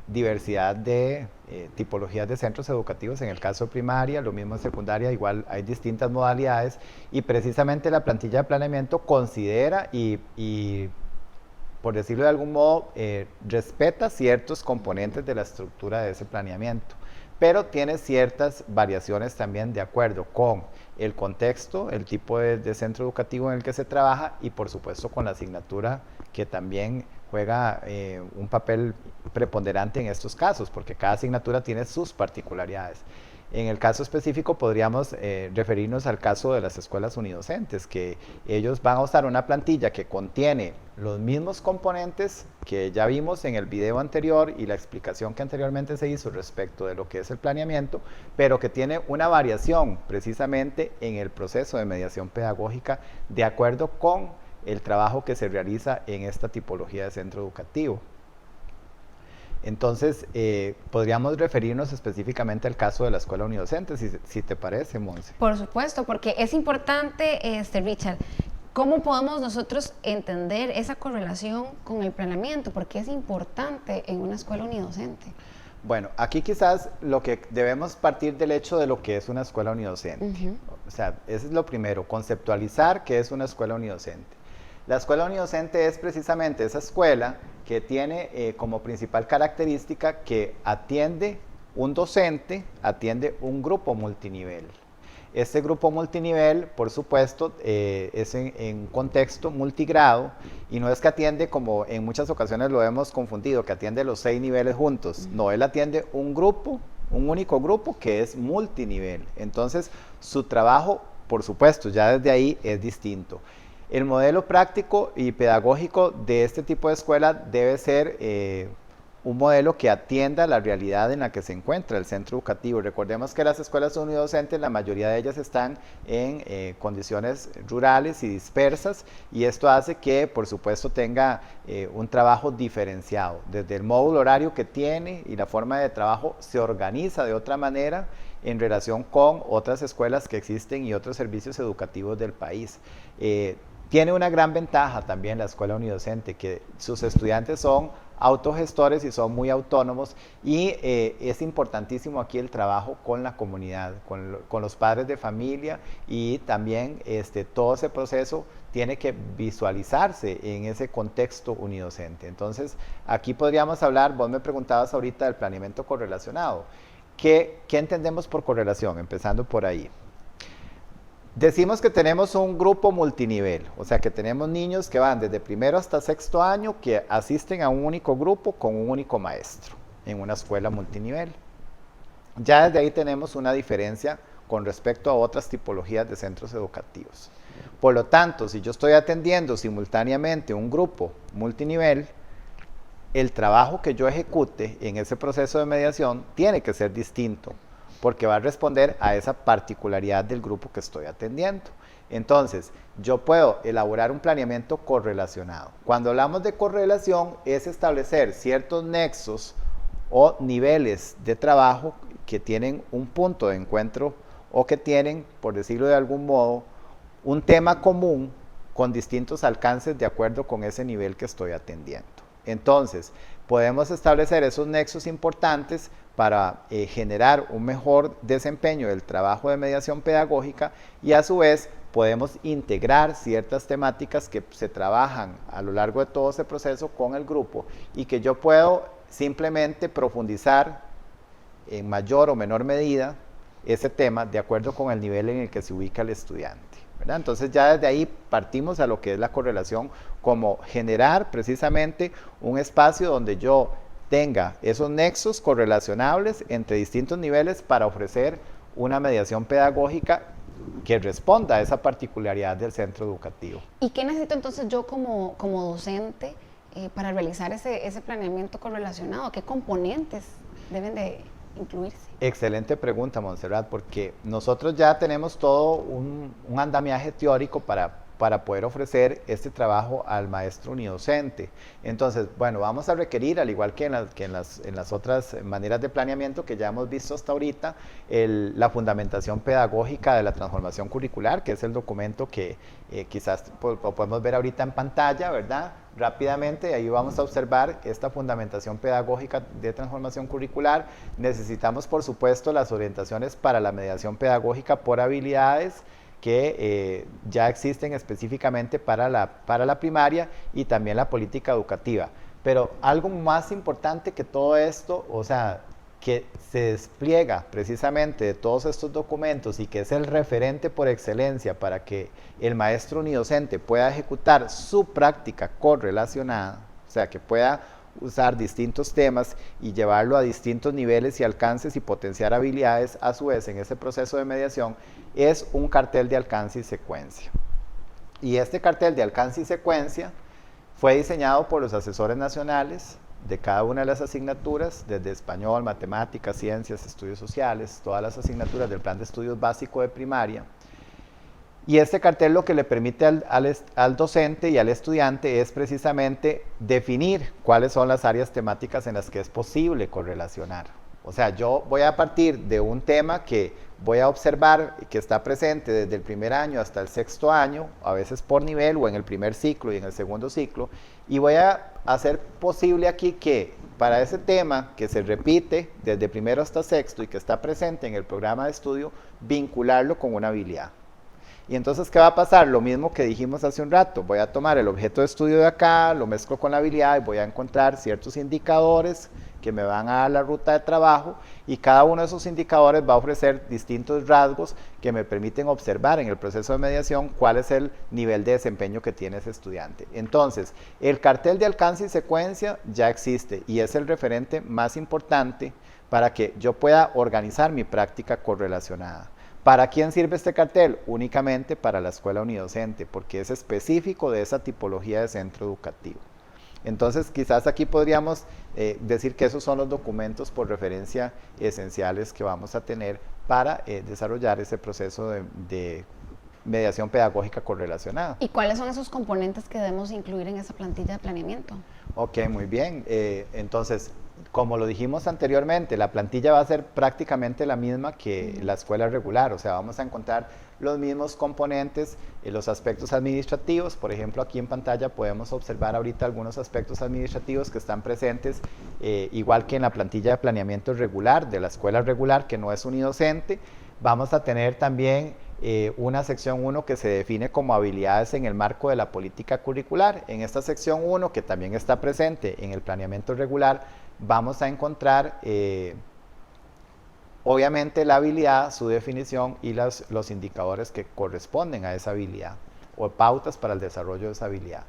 diversidad de tipologías de centros educativos. En el caso de primaria, lo mismo en secundaria, igual hay distintas modalidades y precisamente la plantilla de planeamiento considera y por decirlo de algún modo, respeta ciertos componentes de la estructura de ese planeamiento, pero tiene ciertas variaciones también de acuerdo con el contexto, el tipo de centro educativo en el que se trabaja y por supuesto con la asignatura que también juega un papel preponderante en estos casos, porque cada asignatura tiene sus particularidades. En el caso específico podríamos referirnos al caso de las escuelas unidocentes, que ellos van a usar una plantilla que contiene los mismos componentes que ya vimos en el video anterior y la explicación que anteriormente se hizo respecto de lo que es el planeamiento, pero que tiene una variación precisamente en el proceso de mediación pedagógica de acuerdo con el trabajo que se realiza en esta tipología de centro educativo. Entonces, podríamos referirnos específicamente al caso de la escuela unidocente, si te parece, Monse. Por supuesto, porque es importante, Richard, ¿cómo podemos nosotros entender esa correlación con el planeamiento? Porque es importante en una escuela unidocente. Bueno, aquí quizás lo que debemos partir del hecho de lo que es una escuela unidocente. O sea, eso es lo primero, conceptualizar qué es una escuela unidocente. La escuela unidocente es precisamente esa escuela que tiene como principal característica que atiende un docente, atiende un grupo multinivel. Este grupo multinivel, por supuesto, es en contexto multigrado y no es que atiende como en muchas ocasiones lo hemos confundido, que atiende los 6 niveles juntos. No, él atiende un grupo, un único grupo que es multinivel. Entonces, su trabajo, por supuesto, ya desde ahí es distinto. El modelo práctico y pedagógico de este tipo de escuela debe ser un modelo que atienda la realidad en la que se encuentra el centro educativo. Recordemos que las escuelas unidocentes, la mayoría de ellas están en condiciones rurales y dispersas, y esto hace que, por supuesto, tenga un trabajo diferenciado. Desde el módulo horario que tiene y la forma de trabajo se organiza de otra manera en relación con otras escuelas que existen y otros servicios educativos del país. Tiene una gran ventaja también la escuela unidocente, que sus estudiantes son autogestores y son muy autónomos, y es importantísimo aquí el trabajo con la comunidad, con los padres de familia, y también todo ese proceso tiene que visualizarse en ese contexto unidocente. Entonces, aquí podríamos hablar, vos me preguntabas ahorita del planeamiento correlacionado. ¿Qué entendemos por correlación? Empezando por ahí. Decimos que tenemos un grupo multinivel, o sea que tenemos niños que van desde primero hasta sexto año que asisten a un único grupo con un único maestro en una escuela multinivel. Ya desde ahí tenemos una diferencia con respecto a otras tipologías de centros educativos. Por lo tanto, si yo estoy atendiendo simultáneamente un grupo multinivel, el trabajo que yo ejecute en ese proceso de mediación tiene que ser distinto, porque va a responder a esa particularidad del grupo que estoy atendiendo. Entonces, yo puedo elaborar un planeamiento correlacionado. Cuando hablamos de correlación, es establecer ciertos nexos o niveles de trabajo que tienen un punto de encuentro o que tienen, por decirlo de algún modo, un tema común con distintos alcances de acuerdo con ese nivel que estoy atendiendo. Entonces, podemos establecer esos nexos importantes para generar un mejor desempeño del trabajo de mediación pedagógica, y a su vez podemos integrar ciertas temáticas que se trabajan a lo largo de todo ese proceso con el grupo y que yo puedo simplemente profundizar en mayor o menor medida ese tema de acuerdo con el nivel en el que se ubica el estudiante, ¿verdad? Entonces ya desde ahí partimos a lo que es la correlación, como generar precisamente un espacio donde yo tenga esos nexos correlacionables entre distintos niveles para ofrecer una mediación pedagógica que responda a esa particularidad del centro educativo. ¿Y qué necesito entonces yo como docente para realizar ese planeamiento correlacionado? ¿Qué componentes deben de incluirse? Excelente pregunta, Montserrat, porque nosotros ya tenemos todo un andamiaje teórico para poder ofrecer este trabajo al maestro unidocente. Entonces, bueno, vamos a requerir, al igual que en las otras maneras de planeamiento que ya hemos visto hasta ahorita, la fundamentación pedagógica de la transformación curricular, que es el documento que quizás podemos ver ahorita en pantalla, ¿verdad? Rápidamente, ahí vamos a observar esta fundamentación pedagógica de transformación curricular. Necesitamos, por supuesto, las orientaciones para la mediación pedagógica por habilidades, que ya existen específicamente para la primaria, y también la política educativa. Pero algo más importante que todo esto, o sea, que se despliega precisamente de todos estos documentos y que es el referente por excelencia para que el maestro unidocente pueda ejecutar su práctica correlacionada, o sea, que pueda usar distintos temas y llevarlo a distintos niveles y alcances y potenciar habilidades a su vez en ese proceso de mediación, es un cartel de alcance y secuencia. Y este cartel de alcance y secuencia fue diseñado por los asesores nacionales de cada una de las asignaturas, desde español, matemáticas, ciencias, estudios sociales, todas las asignaturas del plan de estudios básico de primaria. Y este cartel lo que le permite al docente y al estudiante es precisamente definir cuáles son las áreas temáticas en las que es posible correlacionar. O sea, yo voy a partir de un tema que voy a observar que está presente desde el primer año hasta el sexto año, a veces por nivel o en el primer ciclo y en el segundo ciclo, y voy a hacer posible aquí que para ese tema que se repite desde primero hasta sexto y que está presente en el programa de estudio, vincularlo con una habilidad. Y entonces, ¿qué va a pasar? Lo mismo que dijimos hace un rato. Voy a tomar el objeto de estudio de acá, lo mezclo con la habilidad y voy a encontrar ciertos indicadores que me van a dar la ruta de trabajo, y cada uno de esos indicadores va a ofrecer distintos rasgos que me permiten observar en el proceso de mediación cuál es el nivel de desempeño que tiene ese estudiante. Entonces, el cartel de alcance y secuencia ya existe y es el referente más importante para que yo pueda organizar mi práctica correlacionada. ¿Para quién sirve este cartel? Únicamente para la escuela unidocente, porque es específico de esa tipología de centro educativo. Entonces, quizás aquí podríamos decir que esos son los documentos por referencia esenciales que vamos a tener para desarrollar ese proceso de mediación pedagógica correlacionada. ¿Y cuáles son esos componentes que debemos incluir en esa plantilla de planeamiento? Ok, muy bien. Entonces, como lo dijimos anteriormente, la plantilla va a ser prácticamente la misma que la escuela regular, o sea, vamos a encontrar los mismos componentes, los aspectos administrativos. Por ejemplo, aquí en pantalla podemos observar ahorita algunos aspectos administrativos que están presentes, igual que en la plantilla de planeamiento regular, de la escuela regular, que no es unidocente. Vamos a tener también una sección 1 que se define como habilidades en el marco de la política curricular. En esta sección 1, que también está presente en el planeamiento regular, vamos a encontrar obviamente la habilidad, su definición y los indicadores que corresponden a esa habilidad o pautas para el desarrollo de esa habilidad.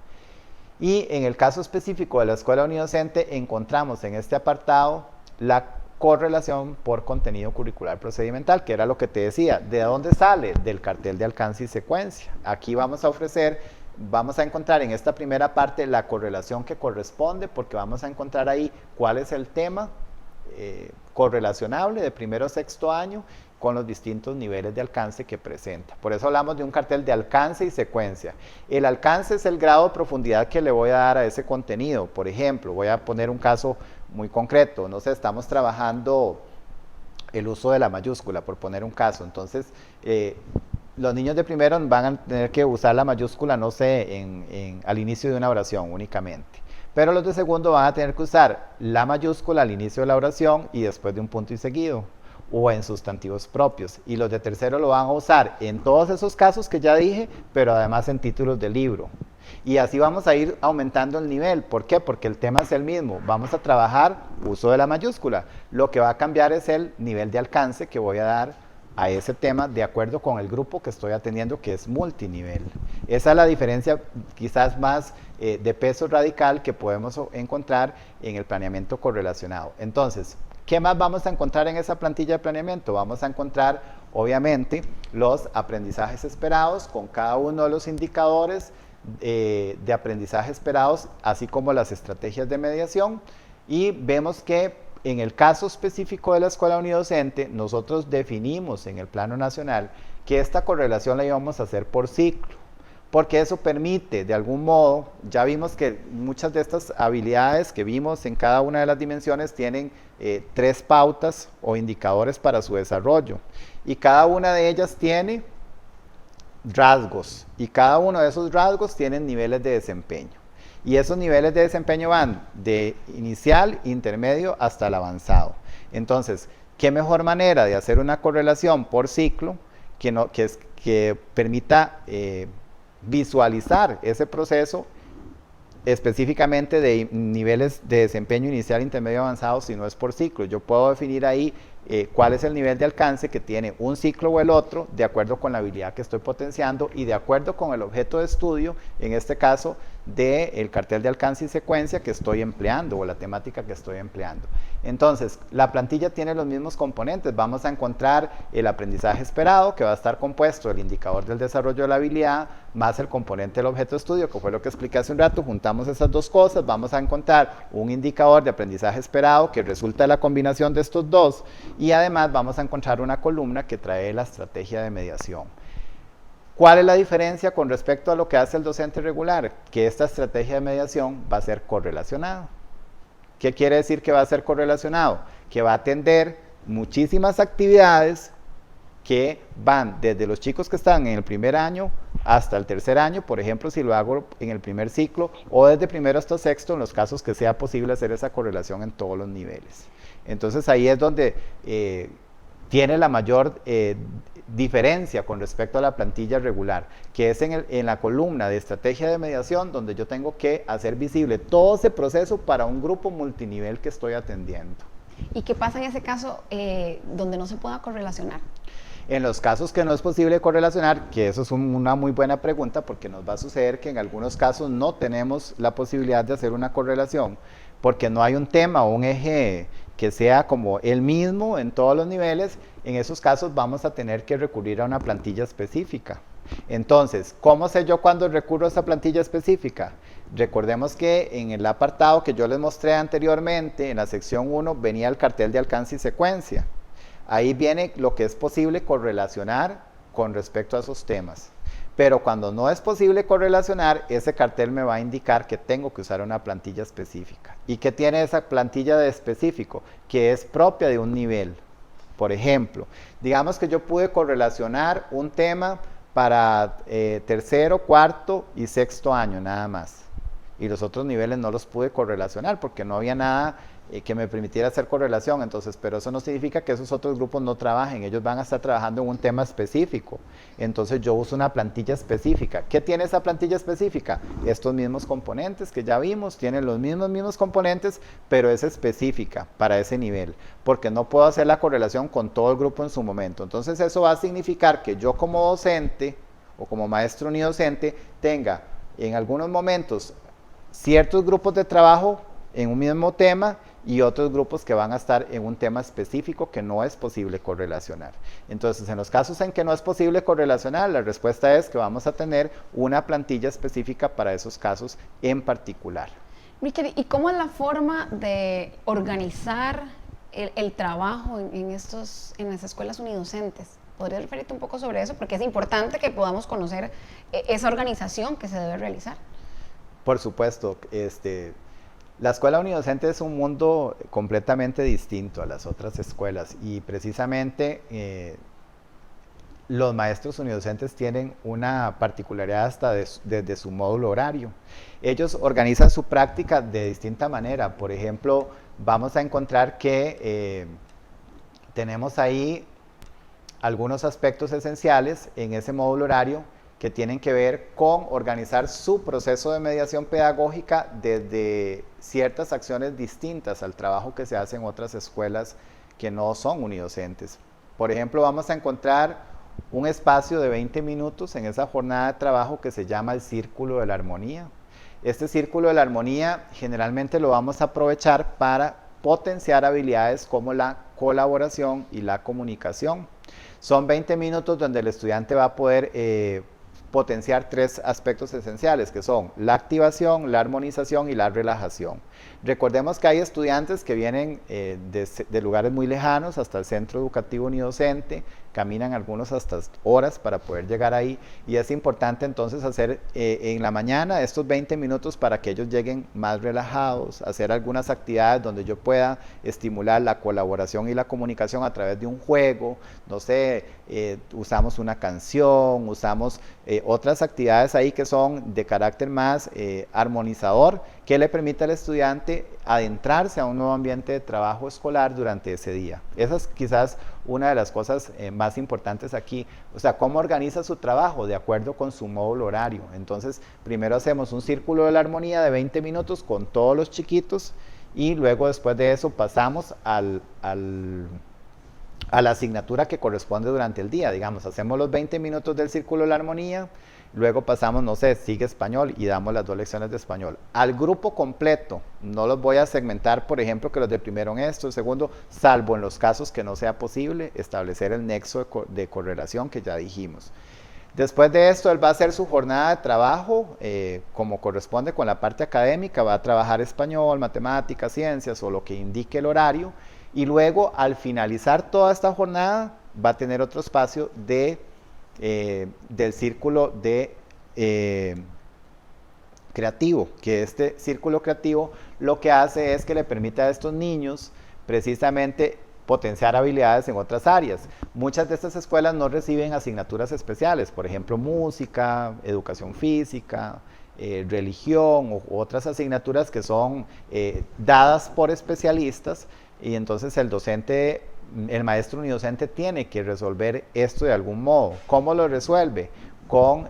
Y en el caso específico de la escuela unidocente encontramos en este apartado la correlación por contenido curricular procedimental, que era lo que te decía. ¿De dónde sale? Del cartel de alcance y secuencia. Aquí vamos a encontrar en esta primera parte la correlación que corresponde, porque vamos a encontrar ahí cuál es el tema correlacionable de primero a sexto año con los distintos niveles de alcance que presenta. Por eso hablamos de un cartel de alcance y secuencia. El alcance es el grado de profundidad que le voy a dar a ese contenido. Por ejemplo, voy a poner un caso muy concreto. No sé, estamos trabajando el uso de la mayúscula, por poner un caso. Entonces, los niños de primero van a tener que usar la mayúscula, no sé, al inicio de una oración únicamente. Pero los de segundo van a tener que usar la mayúscula al inicio de la oración y después de un punto y seguido, o en sustantivos propios. Y los de tercero lo van a usar en todos esos casos que ya dije, pero además en títulos de libro. Y así vamos a ir aumentando el nivel. ¿Por qué? Porque el tema es el mismo. Vamos a trabajar uso de la mayúscula. Lo que va a cambiar es el nivel de alcance que voy a dar a ese tema de acuerdo con el grupo que estoy atendiendo, que es multinivel. Esa es la diferencia quizás más de peso radical que podemos encontrar en el planeamiento correlacionado. Entonces, ¿qué más vamos a encontrar en esa plantilla de planeamiento? Vamos a encontrar, obviamente, los aprendizajes esperados con cada uno de los indicadores de aprendizaje esperados, así como las estrategias de mediación. Y vemos que En el caso específico de la escuela unidocente, nosotros definimos en el plano nacional que esta correlación la íbamos a hacer por ciclo, porque eso permite, de algún modo, ya vimos que muchas de estas habilidades que vimos en cada una de las dimensiones tienen 3 pautas o indicadores para su desarrollo, y cada una de ellas tiene rasgos, y cada uno de esos rasgos tienen niveles de desempeño. Y esos niveles de desempeño van de inicial, intermedio hasta el avanzado. Entonces, ¿qué mejor manera de hacer una correlación por ciclo que permita visualizar ese proceso específicamente de niveles de desempeño inicial, intermedio, avanzado, si no es por ciclo? Yo puedo definir ahí cuál es el nivel de alcance que tiene un ciclo o el otro, de acuerdo con la habilidad que estoy potenciando y de acuerdo con el objeto de estudio, en este caso, del cartel de alcance y secuencia que estoy empleando o la temática que estoy empleando. Entonces, la plantilla tiene los mismos componentes. Vamos a encontrar el aprendizaje esperado, que va a estar compuesto del indicador del desarrollo de la habilidad, más el componente del objeto de estudio, que fue lo que expliqué hace un rato. Juntamos esas dos cosas, vamos a encontrar un indicador de aprendizaje esperado que resulta de la combinación de estos dos, y además vamos a encontrar una columna que trae la estrategia de mediación. ¿Cuál es la diferencia con respecto a lo que hace el docente regular? Que esta estrategia de mediación va a ser correlacionada. ¿Qué quiere decir que va a ser correlacionado? Que va a atender muchísimas actividades que van desde los chicos que están en el primer año hasta el tercer año, por ejemplo, si lo hago en el primer ciclo, o desde primero hasta sexto, en los casos que sea posible hacer esa correlación en todos los niveles. Entonces ahí es donde tiene la mayor diferencia con respecto a la plantilla regular, que es en la columna de estrategia de mediación, donde yo tengo que hacer visible todo ese proceso para un grupo multinivel que estoy atendiendo. ¿Y qué pasa en ese caso donde no se pueda correlacionar? En los casos que no es posible correlacionar, que eso es una muy buena pregunta, porque nos va a suceder que en algunos casos no tenemos la posibilidad de hacer una correlación, porque no hay un tema o un eje que sea como el mismo en todos los niveles. En esos casos vamos a tener que recurrir a una plantilla específica. Entonces, ¿cómo sé yo cuándo recurro a esa plantilla específica? Recordemos que en el apartado que yo les mostré anteriormente, en la sección 1, venía el cartel de alcance y secuencia. Ahí viene lo que es posible correlacionar con respecto a esos temas. Pero cuando no es posible correlacionar, ese cartel me va a indicar que tengo que usar una plantilla específica. ¿Y qué tiene esa plantilla de específico? Que es propia de un nivel. Por ejemplo, digamos que yo pude correlacionar un tema para tercero, cuarto y sexto año nada más. Y los otros niveles no los pude correlacionar porque no había nada que me permitiera hacer correlación. Entonces, pero eso no significa que esos otros grupos no trabajen. Ellos van a estar trabajando en un tema específico. Entonces yo uso una plantilla específica. ¿Qué tiene esa plantilla específica? Estos mismos componentes que ya vimos, tienen los mismos componentes, pero es específica para ese nivel, porque no puedo hacer la correlación con todo el grupo en su momento. Entonces eso va a significar que yo como docente o como maestro unidocente tenga en algunos momentos ciertos grupos de trabajo en un mismo tema y otros grupos que van a estar en un tema específico que no es posible correlacionar. Entonces, en los casos en que no es posible correlacionar, la respuesta es que vamos a tener una plantilla específica para esos casos en particular. Richard, ¿y cómo es la forma de organizar el trabajo en las escuelas unidocentes? ¿Podrías referirte un poco sobre eso? Porque es importante que podamos conocer esa organización que se debe realizar. Por supuesto, la escuela unidocente es un mundo completamente distinto a las otras escuelas y precisamente los maestros unidocentes tienen una particularidad hasta desde su módulo horario. Ellos organizan su práctica de distinta manera. Por ejemplo, vamos a encontrar que tenemos ahí algunos aspectos esenciales en ese módulo horario que tienen que ver con organizar su proceso de mediación pedagógica desde ciertas acciones distintas al trabajo que se hace en otras escuelas que no son unidocentes. Por ejemplo, vamos a encontrar un espacio de 20 minutos en esa jornada de trabajo que se llama el Círculo de la Armonía. Este Círculo de la Armonía generalmente lo vamos a aprovechar para potenciar habilidades como la colaboración y la comunicación. Son 20 minutos donde el estudiante va a poder potenciar 3 aspectos esenciales, que son la activación, la armonización y la relajación. Recordemos que hay estudiantes que vienen de lugares muy lejanos hasta el centro educativo unidocente, caminan algunos hasta horas para poder llegar ahí, y es importante entonces hacer en la mañana estos 20 minutos para que ellos lleguen más relajados, hacer algunas actividades donde yo pueda estimular la colaboración y la comunicación a través de un juego, no sé, usamos una canción, usamos otras actividades ahí que son de carácter más armonizador, que le permite al estudiante adentrarse a un nuevo ambiente de trabajo escolar durante ese día. Esa es quizás una de las cosas más importantes aquí, o sea, cómo organiza su trabajo de acuerdo con su módulo horario. Entonces, primero hacemos un círculo de la armonía de 20 minutos con todos los chiquitos, y luego después de eso pasamos a la asignatura que corresponde durante el día. Digamos, hacemos los 20 minutos del círculo de la armonía, luego pasamos, no sé, sigue español y damos las 2 lecciones de español. Al grupo completo, no los voy a segmentar, por ejemplo, que los de primero en esto, el segundo, salvo en los casos que no sea posible establecer el nexo de correlación que ya dijimos. Después de esto, él va a hacer su jornada de trabajo, como corresponde con la parte académica, va a trabajar español, matemáticas, ciencias o lo que indique el horario, y luego al finalizar toda esta jornada va a tener otro espacio del círculo de creativo, que este círculo creativo lo que hace es que le permite a estos niños precisamente potenciar habilidades en otras áreas. Muchas de estas escuelas no reciben asignaturas especiales, por ejemplo música, educación física, religión u otras asignaturas que son dadas por especialistas, y entonces el maestro unidocente tiene que resolver esto de algún modo. ¿Cómo lo resuelve? Con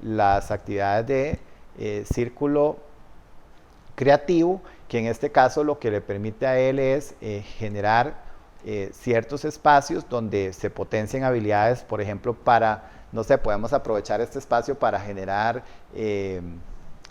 las actividades de círculo creativo, que en este caso lo que le permite a él es generar ciertos espacios donde se potencian habilidades, por ejemplo, no sé, podemos aprovechar este espacio para generar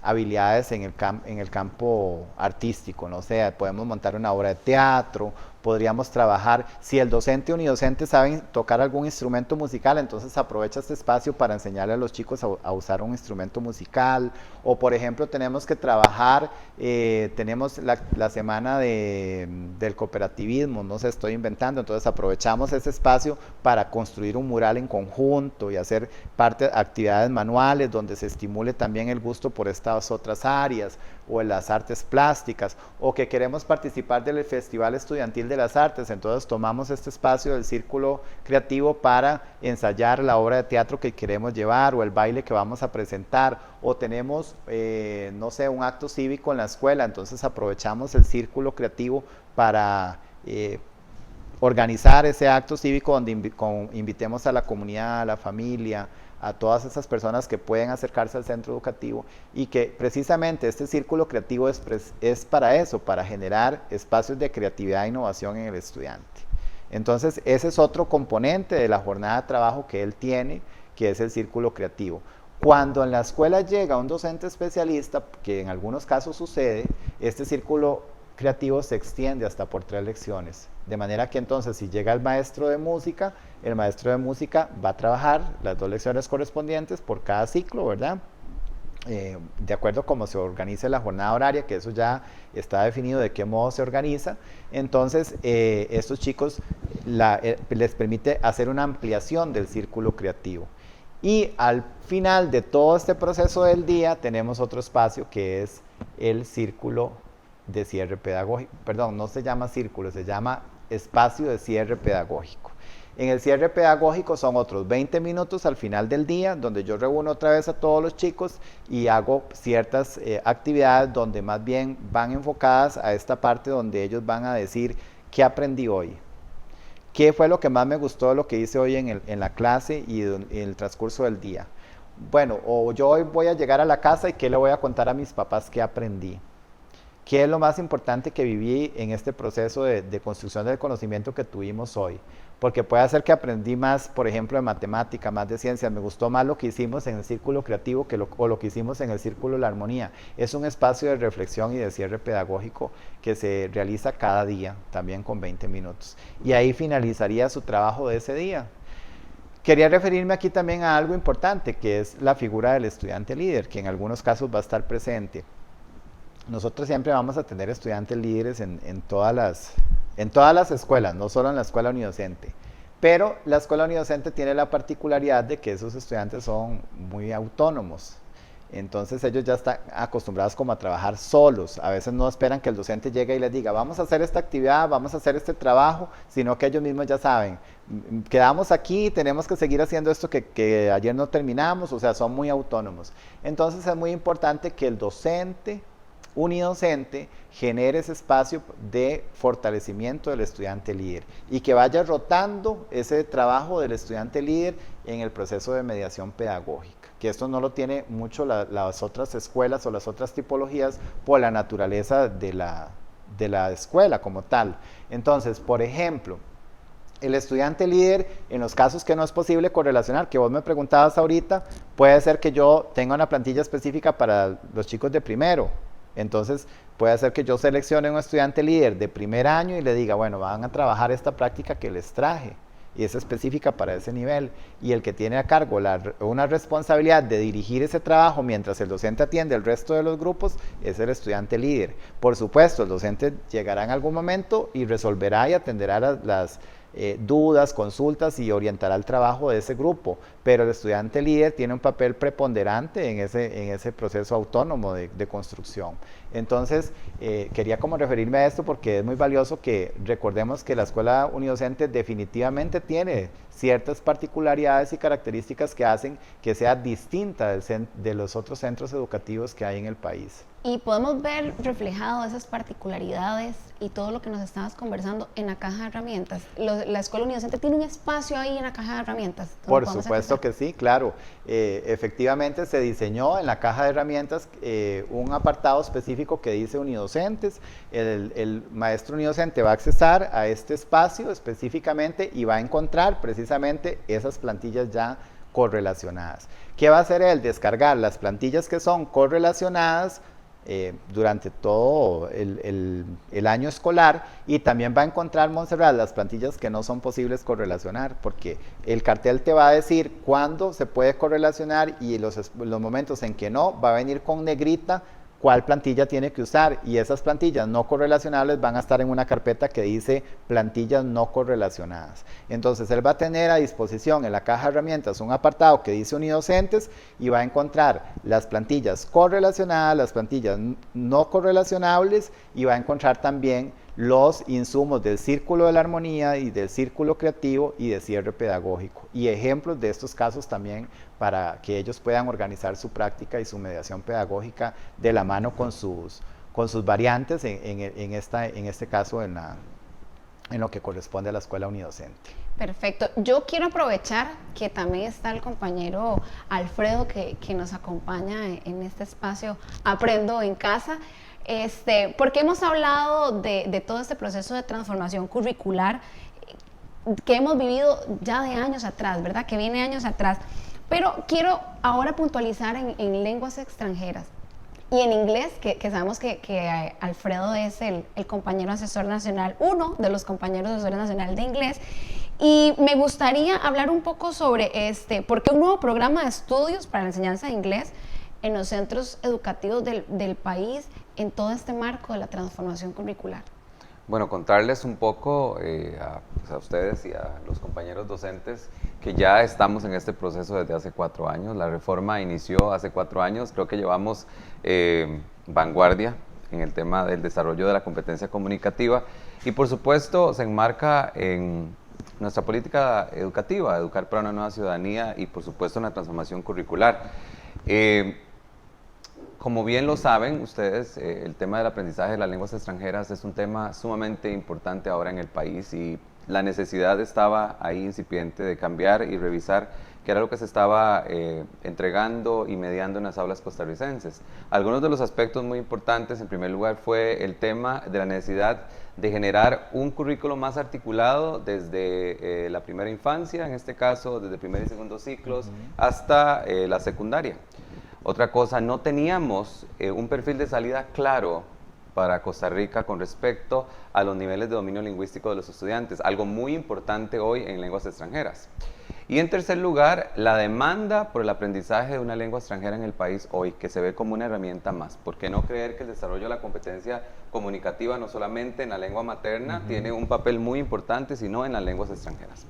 habilidades en el campo artístico, no sé, podemos montar una obra de teatro, podríamos trabajar, si el docente o unidocente saben tocar algún instrumento musical, entonces aprovecha este espacio para enseñarle a los chicos a usar un instrumento musical, o por ejemplo tenemos que trabajar, tenemos la semana del cooperativismo, no sé, estoy inventando, entonces aprovechamos ese espacio para construir un mural en conjunto y hacer actividades manuales donde se estimule también el gusto por estas otras áreas, o en las artes plásticas, o que queremos participar del Festival Estudiantil de las Artes, entonces tomamos este espacio del círculo creativo para ensayar la obra de teatro que queremos llevar, o el baile que vamos a presentar, o tenemos, no sé, un acto cívico en la escuela, entonces aprovechamos el círculo creativo para organizar ese acto cívico donde invitemos a la comunidad, a la familia, a todas esas personas que pueden acercarse al centro educativo, y que precisamente este círculo creativo es para eso, para generar espacios de creatividad e innovación en el estudiante. Entonces ese es otro componente de la jornada de trabajo que él tiene, que es el círculo creativo. Cuando en la escuela llega un docente especialista, que en algunos casos sucede, este círculo creativo se extiende hasta por 3 lecciones, de manera que entonces si llega el maestro de música va a trabajar las 2 lecciones correspondientes por cada ciclo, ¿verdad? De acuerdo a cómo se organice la jornada horaria, que eso ya está definido de qué modo se organiza. Entonces estos chicos les permite hacer una ampliación del círculo creativo, y al final de todo este proceso del día tenemos otro espacio que es el círculo de cierre pedagógico, perdón, no se llama círculo, se llama espacio de cierre pedagógico. En el cierre pedagógico son otros 20 minutos al final del día, donde yo reúno otra vez a todos los chicos y hago ciertas actividades donde más bien van enfocadas a esta parte donde ellos van a decir qué aprendí hoy, qué fue lo que más me gustó de lo que hice hoy en la clase y en el transcurso del día. Bueno, o yo hoy voy a llegar a la casa y qué le voy a contar a mis papás que aprendí. ¿Qué es lo más importante que viví en este proceso de construcción del conocimiento que tuvimos hoy? Porque puede ser que aprendí más, por ejemplo, de matemática, más de ciencias, me gustó más lo que hicimos en el círculo creativo o lo que hicimos en el círculo de la armonía. Es un espacio de reflexión y de cierre pedagógico que se realiza cada día, también con 20 minutos. Y ahí finalizaría su trabajo de ese día. Quería referirme aquí también a algo importante, que es la figura del estudiante líder, que en algunos casos va a estar presente. Nosotros siempre vamos a tener estudiantes líderes en todas las escuelas, no solo en la escuela unidocente. Pero la escuela unidocente tiene la particularidad de que esos estudiantes son muy autónomos. Entonces ellos ya están acostumbrados como a trabajar solos. A veces no esperan que el docente llegue y les diga, vamos a hacer esta actividad, vamos a hacer este trabajo, sino que ellos mismos ya saben, quedamos aquí, tenemos que seguir haciendo esto que ayer no terminamos, o sea, son muy autónomos. Entonces es muy importante que el docente unidocente genere ese espacio de fortalecimiento del estudiante líder y que vaya rotando ese trabajo del estudiante líder en el proceso de mediación pedagógica, que esto no lo tiene mucho las otras escuelas o las otras tipologías por la naturaleza de la escuela como tal. Entonces, por ejemplo, el estudiante líder, en los casos que no es posible correlacionar, que vos me preguntabas ahorita, puede ser que yo tenga una plantilla específica para los chicos de primero. Entonces, puede ser que yo seleccione un estudiante líder de primer año y le diga, bueno, van a trabajar esta práctica que les traje, y es específica para ese nivel. Y el que tiene a cargo una responsabilidad de dirigir ese trabajo mientras el docente atiende el resto de los grupos es el estudiante líder. Por supuesto, el docente llegará en algún momento y resolverá y atenderá las dudas, consultas y orientará el trabajo de ese grupo, pero el estudiante líder tiene un papel preponderante en ese proceso autónomo de construcción. Entonces, quería como referirme a esto porque es muy valioso que recordemos que la escuela unidocente definitivamente tiene ciertas particularidades y características que hacen que sea distinta de los otros centros educativos que hay en el país. Y podemos ver reflejado esas particularidades y todo lo que nos estabas conversando en la caja de herramientas. La escuela unidocente tiene un espacio ahí en la caja de herramientas. Por supuesto que sí, claro. Efectivamente se diseñó en la caja de herramientas un apartado específico que dice unidocentes. El maestro unidocente va a accesar a este espacio específicamente y va a encontrar precisamente esas plantillas ya correlacionadas. ¿Qué va a hacer él? Descargar las plantillas que son correlacionadas durante todo el año escolar, y también va a encontrar, Montserrat, las plantillas que no son posibles correlacionar, porque el cartel te va a decir cuándo se puede correlacionar y los momentos en que no, va a venir con negrita cuál plantilla tiene que usar, y esas plantillas no correlacionables van a estar en una carpeta que dice plantillas no correlacionadas. Entonces él va a tener a disposición en la caja de herramientas un apartado que dice unidocentes y va a encontrar las plantillas correlacionadas, las plantillas no correlacionables, y va a encontrar también los insumos del círculo de la armonía y del círculo creativo y de cierre pedagógico, y ejemplos de estos casos también para que ellos puedan organizar su práctica y su mediación pedagógica de la mano con sus variantes, en este caso en lo que corresponde a la escuela unidocente. Perfecto. Yo quiero aprovechar que también está el compañero Alfredo que nos acompaña en este espacio Aprendo en Casa, porque hemos hablado de todo este proceso de transformación curricular que hemos vivido ya de años atrás, ¿verdad? Que viene años atrás. Pero quiero ahora puntualizar en lenguas extranjeras y en inglés, que sabemos que Alfredo es el compañero asesor nacional, uno de los compañeros asesores nacional de inglés. Y me gustaría hablar un poco sobre porque un nuevo programa de estudios para la enseñanza de inglés en los centros educativos del país en todo este marco de la transformación curricular. Bueno, contarles un poco a ustedes y a los compañeros docentes que ya estamos en este proceso desde hace 4 años. La reforma inició hace 4 años, creo que llevamos vanguardia en el tema del desarrollo de la competencia comunicativa y por supuesto se enmarca en nuestra política educativa, educar para una nueva ciudadanía y por supuesto una transformación curricular. Como bien lo saben ustedes, el tema del aprendizaje de las lenguas extranjeras es un tema sumamente importante ahora en el país y la necesidad estaba ahí incipiente de cambiar y revisar qué era lo que se estaba entregando y mediando en las aulas costarricenses. Algunos de los aspectos muy importantes, en primer lugar, fue el tema de la necesidad de generar un currículo más articulado desde la primera infancia, en este caso desde primer y segundo ciclos, hasta la secundaria. Otra cosa, no teníamos un perfil de salida claro para Costa Rica con respecto a los niveles de dominio lingüístico de los estudiantes, algo muy importante hoy en lenguas extranjeras. Y en tercer lugar, la demanda por el aprendizaje de una lengua extranjera en el país hoy, que se ve como una herramienta más. ¿Por qué no creer que el desarrollo de la competencia comunicativa, no solamente en la lengua materna, tiene un papel muy importante, sino en las lenguas extranjeras?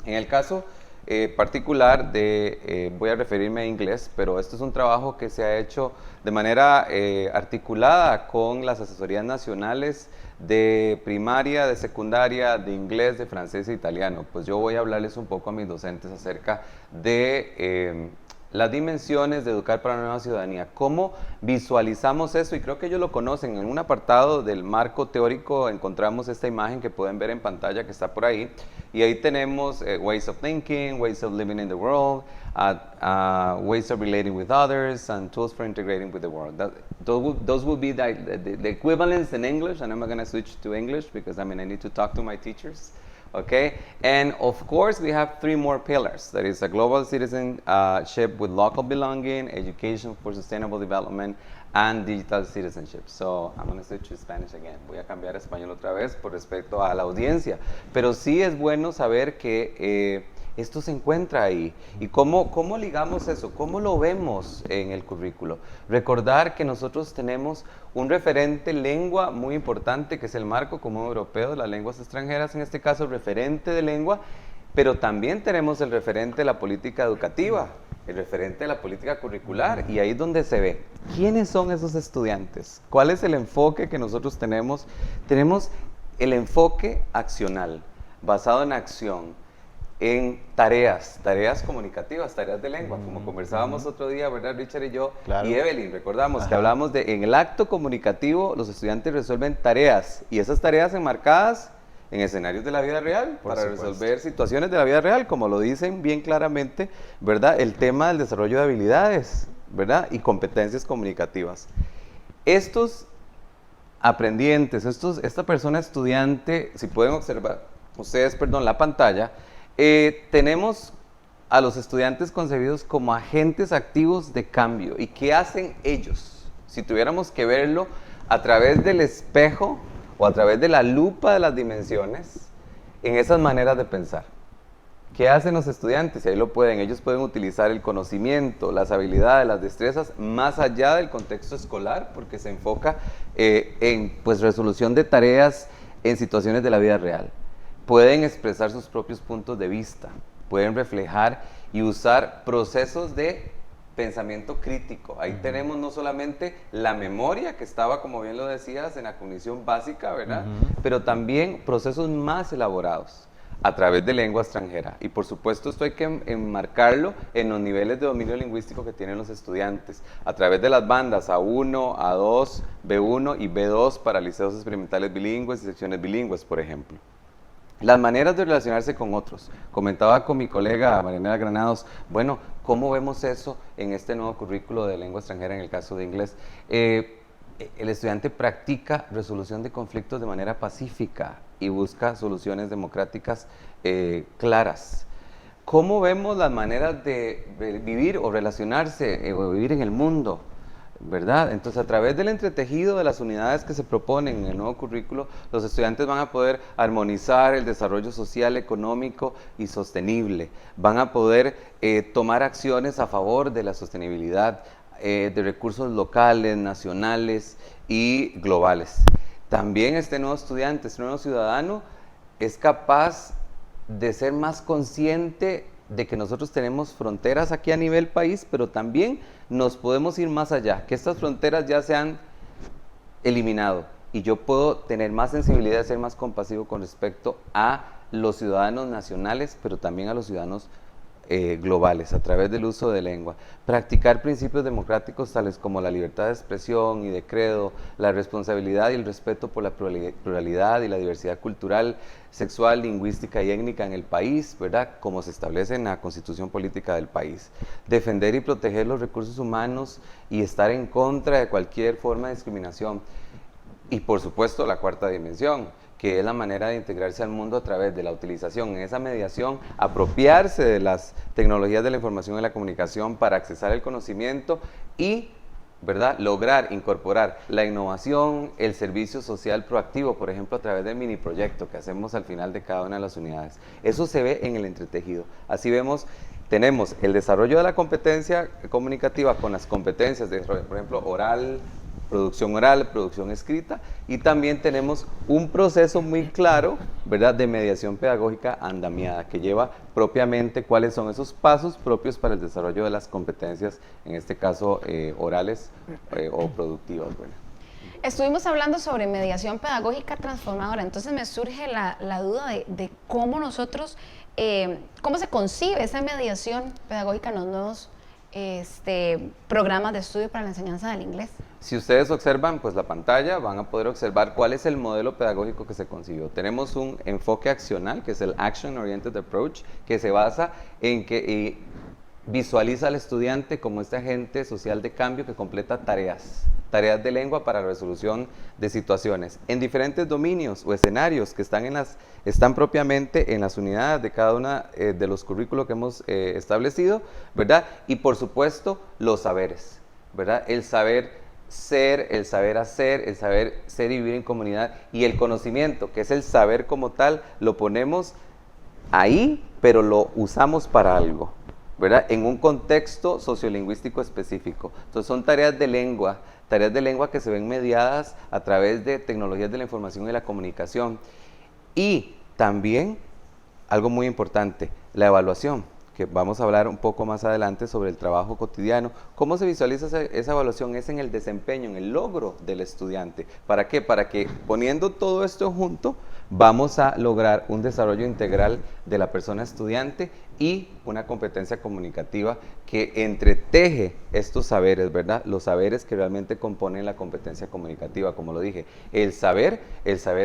En el caso particular voy a referirme a inglés, pero esto es un trabajo que se ha hecho de manera articulada con las asesorías nacionales de primaria, de secundaria, de inglés, de francés e italiano. Pues yo voy a hablarles un poco a mis docentes acerca de las dimensiones de educar para una nueva ciudadanía, cómo visualizamos eso, y creo que ellos lo conocen. En un apartado del marco teórico encontramos esta imagen que pueden ver en pantalla, que está por ahí, y ahí tenemos ways of thinking, ways of living in the world, ways of relating with others, and tools for integrating with the world. Those will be the equivalents in English, and I'm going to switch to English because I need to talk to my teachers. Okay, and of course we have three more pillars. That is a global citizenship with local belonging, education for sustainable development, and digital citizenship. So I'm going to switch to Spanish again. Voy a cambiar a español otra vez por respecto a la audiencia. Pero sí es bueno saber que esto se encuentra ahí. ¿Y cómo ligamos eso? ¿Cómo lo vemos en el currículo? Recordar que nosotros tenemos un referente lengua muy importante, que es el Marco Común Europeo de las Lenguas Extranjeras, en este caso referente de lengua, pero también tenemos el referente de la política educativa, el referente de la política curricular, y ahí es donde se ve. ¿Quiénes son esos estudiantes? ¿Cuál es el enfoque que nosotros tenemos? Tenemos el enfoque accional, basado en acción, en tareas comunicativas, tareas de lengua, como conversábamos otro día, ¿verdad, Richard y yo? Claro. Y Evelyn, recordamos que hablamos de, en el acto comunicativo, los estudiantes resuelven tareas, y esas tareas enmarcadas en escenarios de la vida real, para resolver situaciones de la vida real, como lo dicen bien claramente, ¿verdad? El tema del desarrollo de habilidades, ¿verdad? Y competencias comunicativas. Estos aprendientes, esta persona estudiante, si pueden observar ustedes, la pantalla, tenemos a los estudiantes concebidos como agentes activos de cambio. ¿Y qué hacen ellos? Si tuviéramos que verlo a través del espejo o a través de la lupa de las dimensiones, en esas maneras de pensar. ¿Qué hacen los estudiantes? Y ahí lo pueden, ellos pueden utilizar el conocimiento, las habilidades, las destrezas, más allá del contexto escolar, porque se enfoca en resolución de tareas en situaciones de la vida real. Pueden expresar sus propios puntos de vista, pueden reflejar y usar procesos de pensamiento crítico. Ahí tenemos no solamente la memoria, que estaba, como bien lo decías, en la cognición básica, ¿verdad? Pero también procesos más elaborados a través de lengua extranjera. Y por supuesto esto hay que enmarcarlo en los niveles de dominio lingüístico que tienen los estudiantes, a través de las bandas A1, A2, B1 y B2 para liceos experimentales bilingües y secciones bilingües, por ejemplo. Las maneras de relacionarse con otros. Comentaba con mi colega Marianela Granados, bueno, ¿cómo vemos eso en este nuevo currículo de lengua extranjera en el caso de inglés? El estudiante practica resolución de conflictos de manera pacífica y busca soluciones democráticas claras. ¿Cómo vemos las maneras de vivir o relacionarse o vivir en el mundo? ¿Verdad? Entonces, a través del entretejido de las unidades que se proponen en el nuevo currículo, los estudiantes van a poder armonizar el desarrollo social, económico y sostenible. Van a poder tomar acciones a favor de la sostenibilidad de recursos locales, nacionales y globales. También este nuevo estudiante, este nuevo ciudadano, es capaz de ser más consciente de que nosotros tenemos fronteras aquí a nivel país, pero también nos podemos ir más allá, que estas fronteras ya se han eliminado y yo puedo tener más sensibilidad, ser más compasivo con respecto a los ciudadanos nacionales, pero también a los ciudadanos globales, a través del uso de lengua. Practicar principios democráticos tales como la libertad de expresión y de credo, la responsabilidad y el respeto por la pluralidad y la diversidad cultural, sexual, lingüística y étnica en el país, ¿verdad? Como se establece en la Constitución Política del país. Defender y proteger los recursos humanos y estar en contra de cualquier forma de discriminación. Y por supuesto la cuarta dimensión, que es la manera de integrarse al mundo a través de la utilización en esa mediación, apropiarse de las tecnologías de la información y la comunicación para accesar el conocimiento y ¿verdad? Lograr incorporar la innovación, el servicio social proactivo, por ejemplo, a través del mini proyecto que hacemos al final de cada una de las unidades. Eso se ve en el entretejido. Así vemos, tenemos el desarrollo de la competencia comunicativa con las competencias de, por ejemplo, oral, producción escrita, y también tenemos un proceso muy claro, ¿verdad?, de mediación pedagógica andamiada, que lleva propiamente cuáles son esos pasos propios para el desarrollo de las competencias, en este caso orales o productivas, ¿verdad? Estuvimos hablando sobre mediación pedagógica transformadora, entonces me surge la duda de cómo nosotros, cómo se concibe esa mediación pedagógica en los nuevos programas de estudio para la enseñanza del inglés. Si ustedes observan pues la pantalla, van a poder observar cuál es el modelo pedagógico que se concibió. Tenemos un enfoque accional, que es el Action Oriented Approach, que se basa en que visualiza al estudiante como este agente social de cambio que completa tareas de lengua para la resolución de situaciones en diferentes dominios o escenarios que están propiamente en las unidades de cada una de los currículos que hemos establecido, ¿verdad? Y por supuesto los saberes, ¿verdad? El saber ser, el saber hacer, el saber ser y vivir en comunidad, y el conocimiento, que es el saber como tal, lo ponemos ahí, pero lo usamos para algo, ¿verdad? En un contexto sociolingüístico específico. Entonces son tareas de lengua que se ven mediadas a través de tecnologías de la información y la comunicación. Y también, algo muy importante, la evaluación, que vamos a hablar un poco más adelante sobre el trabajo cotidiano. ¿Cómo se visualiza esa evaluación? Es en el desempeño, en el logro del estudiante. ¿Para qué? Para que poniendo todo esto junto, vamos a lograr un desarrollo integral de la persona estudiante y una competencia comunicativa que entreteje estos saberes, ¿verdad? Los saberes que realmente componen la competencia comunicativa, como lo dije, el saber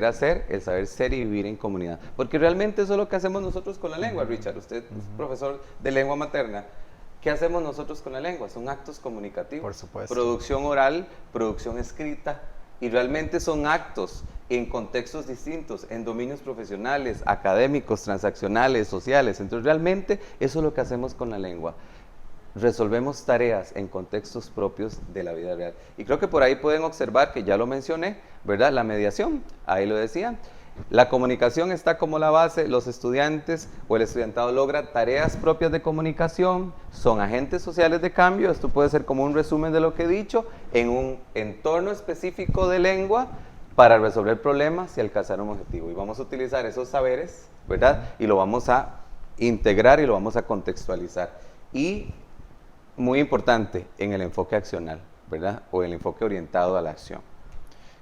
hacer, el saber ser y vivir en comunidad. Porque realmente eso es lo que hacemos nosotros con la lengua, Richard. Usted es profesor de lengua materna. ¿Qué hacemos nosotros con la lengua? Son actos comunicativos. Por supuesto. Producción oral, producción escrita, y realmente son actos en contextos distintos, en dominios profesionales, académicos, transaccionales, sociales. Entonces realmente eso es lo que hacemos con la lengua. Resolvemos tareas en contextos propios de la vida real. Y creo que por ahí pueden observar que ya lo mencioné, ¿verdad? La mediación, ahí lo decía. La comunicación está como la base, los estudiantes o el estudiantado logra tareas propias de comunicación, son agentes sociales de cambio, esto puede ser como un resumen de lo que he dicho, en un entorno específico de lengua para resolver problemas y alcanzar un objetivo. Y vamos a utilizar esos saberes, ¿verdad? Y lo vamos a integrar y lo vamos a contextualizar. Y, muy importante, en el enfoque accional, ¿verdad? O el enfoque orientado a la acción.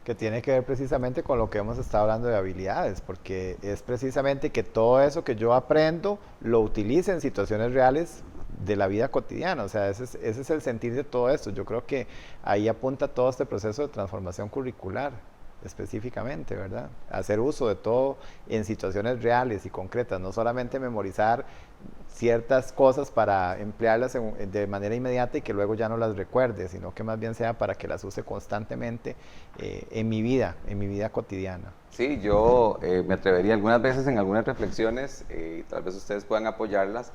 Que tiene que ver precisamente con lo que hemos estado hablando de habilidades, porque es precisamente que todo eso que yo aprendo lo utilice en situaciones reales de la vida cotidiana. O sea, ese es el sentir de todo esto. Yo creo que ahí apunta todo este proceso de transformación curricular específicamente, ¿verdad? Hacer uso de todo en situaciones reales y concretas, no solamente memorizar ciertas cosas para emplearlas de manera inmediata y que luego ya no las recuerde, sino que más bien sea para que las use constantemente en mi vida cotidiana. Sí, yo me atrevería algunas veces en algunas reflexiones, y tal vez ustedes puedan apoyarlas,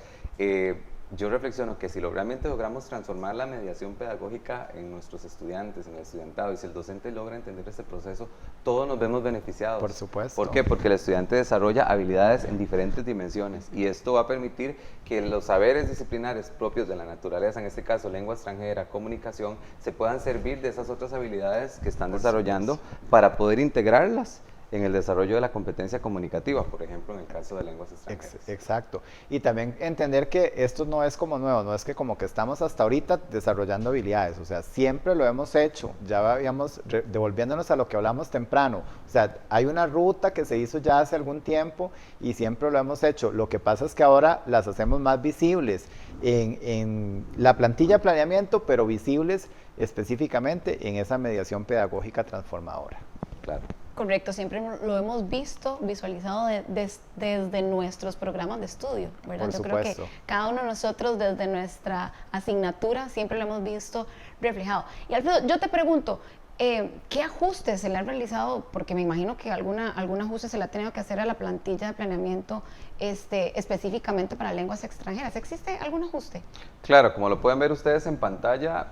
yo reflexiono que si realmente logramos transformar la mediación pedagógica en nuestros estudiantes, en el estudiantado, y si el docente logra entender este proceso, todos nos vemos beneficiados. Por supuesto. ¿Por qué? Porque el estudiante desarrolla habilidades en diferentes dimensiones, y esto va a permitir que los saberes disciplinares propios de la naturaleza, en este caso lengua extranjera, comunicación, se puedan servir de esas otras habilidades que están desarrollando para poder integrarlas en el desarrollo de la competencia comunicativa, por ejemplo, en el caso de lenguas extranjeras. Exacto. Y también entender que esto no es como nuevo, no es que como que estamos hasta ahorita desarrollando habilidades, o sea, siempre lo hemos hecho, ya habíamos, devolviéndonos a lo que hablamos temprano, o sea, hay una ruta que se hizo ya hace algún tiempo y siempre lo hemos hecho, lo que pasa es que ahora las hacemos más visibles en la plantilla de planeamiento, pero visibles específicamente en esa mediación pedagógica transformadora. Claro. Correcto, siempre lo hemos visto, visualizado desde nuestros programas de estudio, ¿verdad? Yo creo que cada uno de nosotros desde nuestra asignatura siempre lo hemos visto reflejado. Y Alfredo, yo te pregunto, ¿qué ajustes se le han realizado? Porque me imagino que algún ajuste se le ha tenido que hacer a la plantilla de planeamiento específicamente para lenguas extranjeras. ¿Existe algún ajuste? Claro, como lo pueden ver ustedes en pantalla,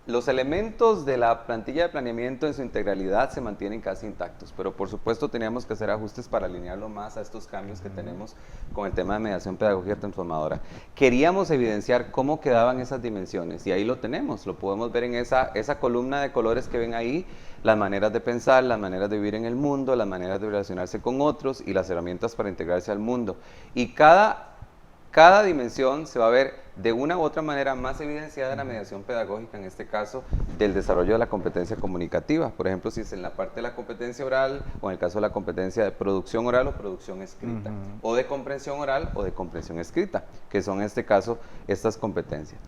Los elementos de la plantilla de planeamiento en su integralidad se mantienen casi intactos, pero por supuesto teníamos que hacer ajustes para alinearlo más a estos cambios que tenemos con el tema de mediación pedagógica transformadora. Queríamos evidenciar cómo quedaban esas dimensiones y ahí lo tenemos, lo podemos ver en esa columna de colores que ven ahí, las maneras de pensar, las maneras de vivir en el mundo, las maneras de relacionarse con otros y las herramientas para integrarse al mundo. Y cada dimensión se va a ver de una u otra manera más evidenciada en la mediación pedagógica, en este caso del desarrollo de la competencia comunicativa. Por ejemplo, si es en la parte de la competencia oral o en el caso de la competencia de producción oral o producción escrita, o de comprensión oral o de comprensión escrita, que son en este caso estas competencias.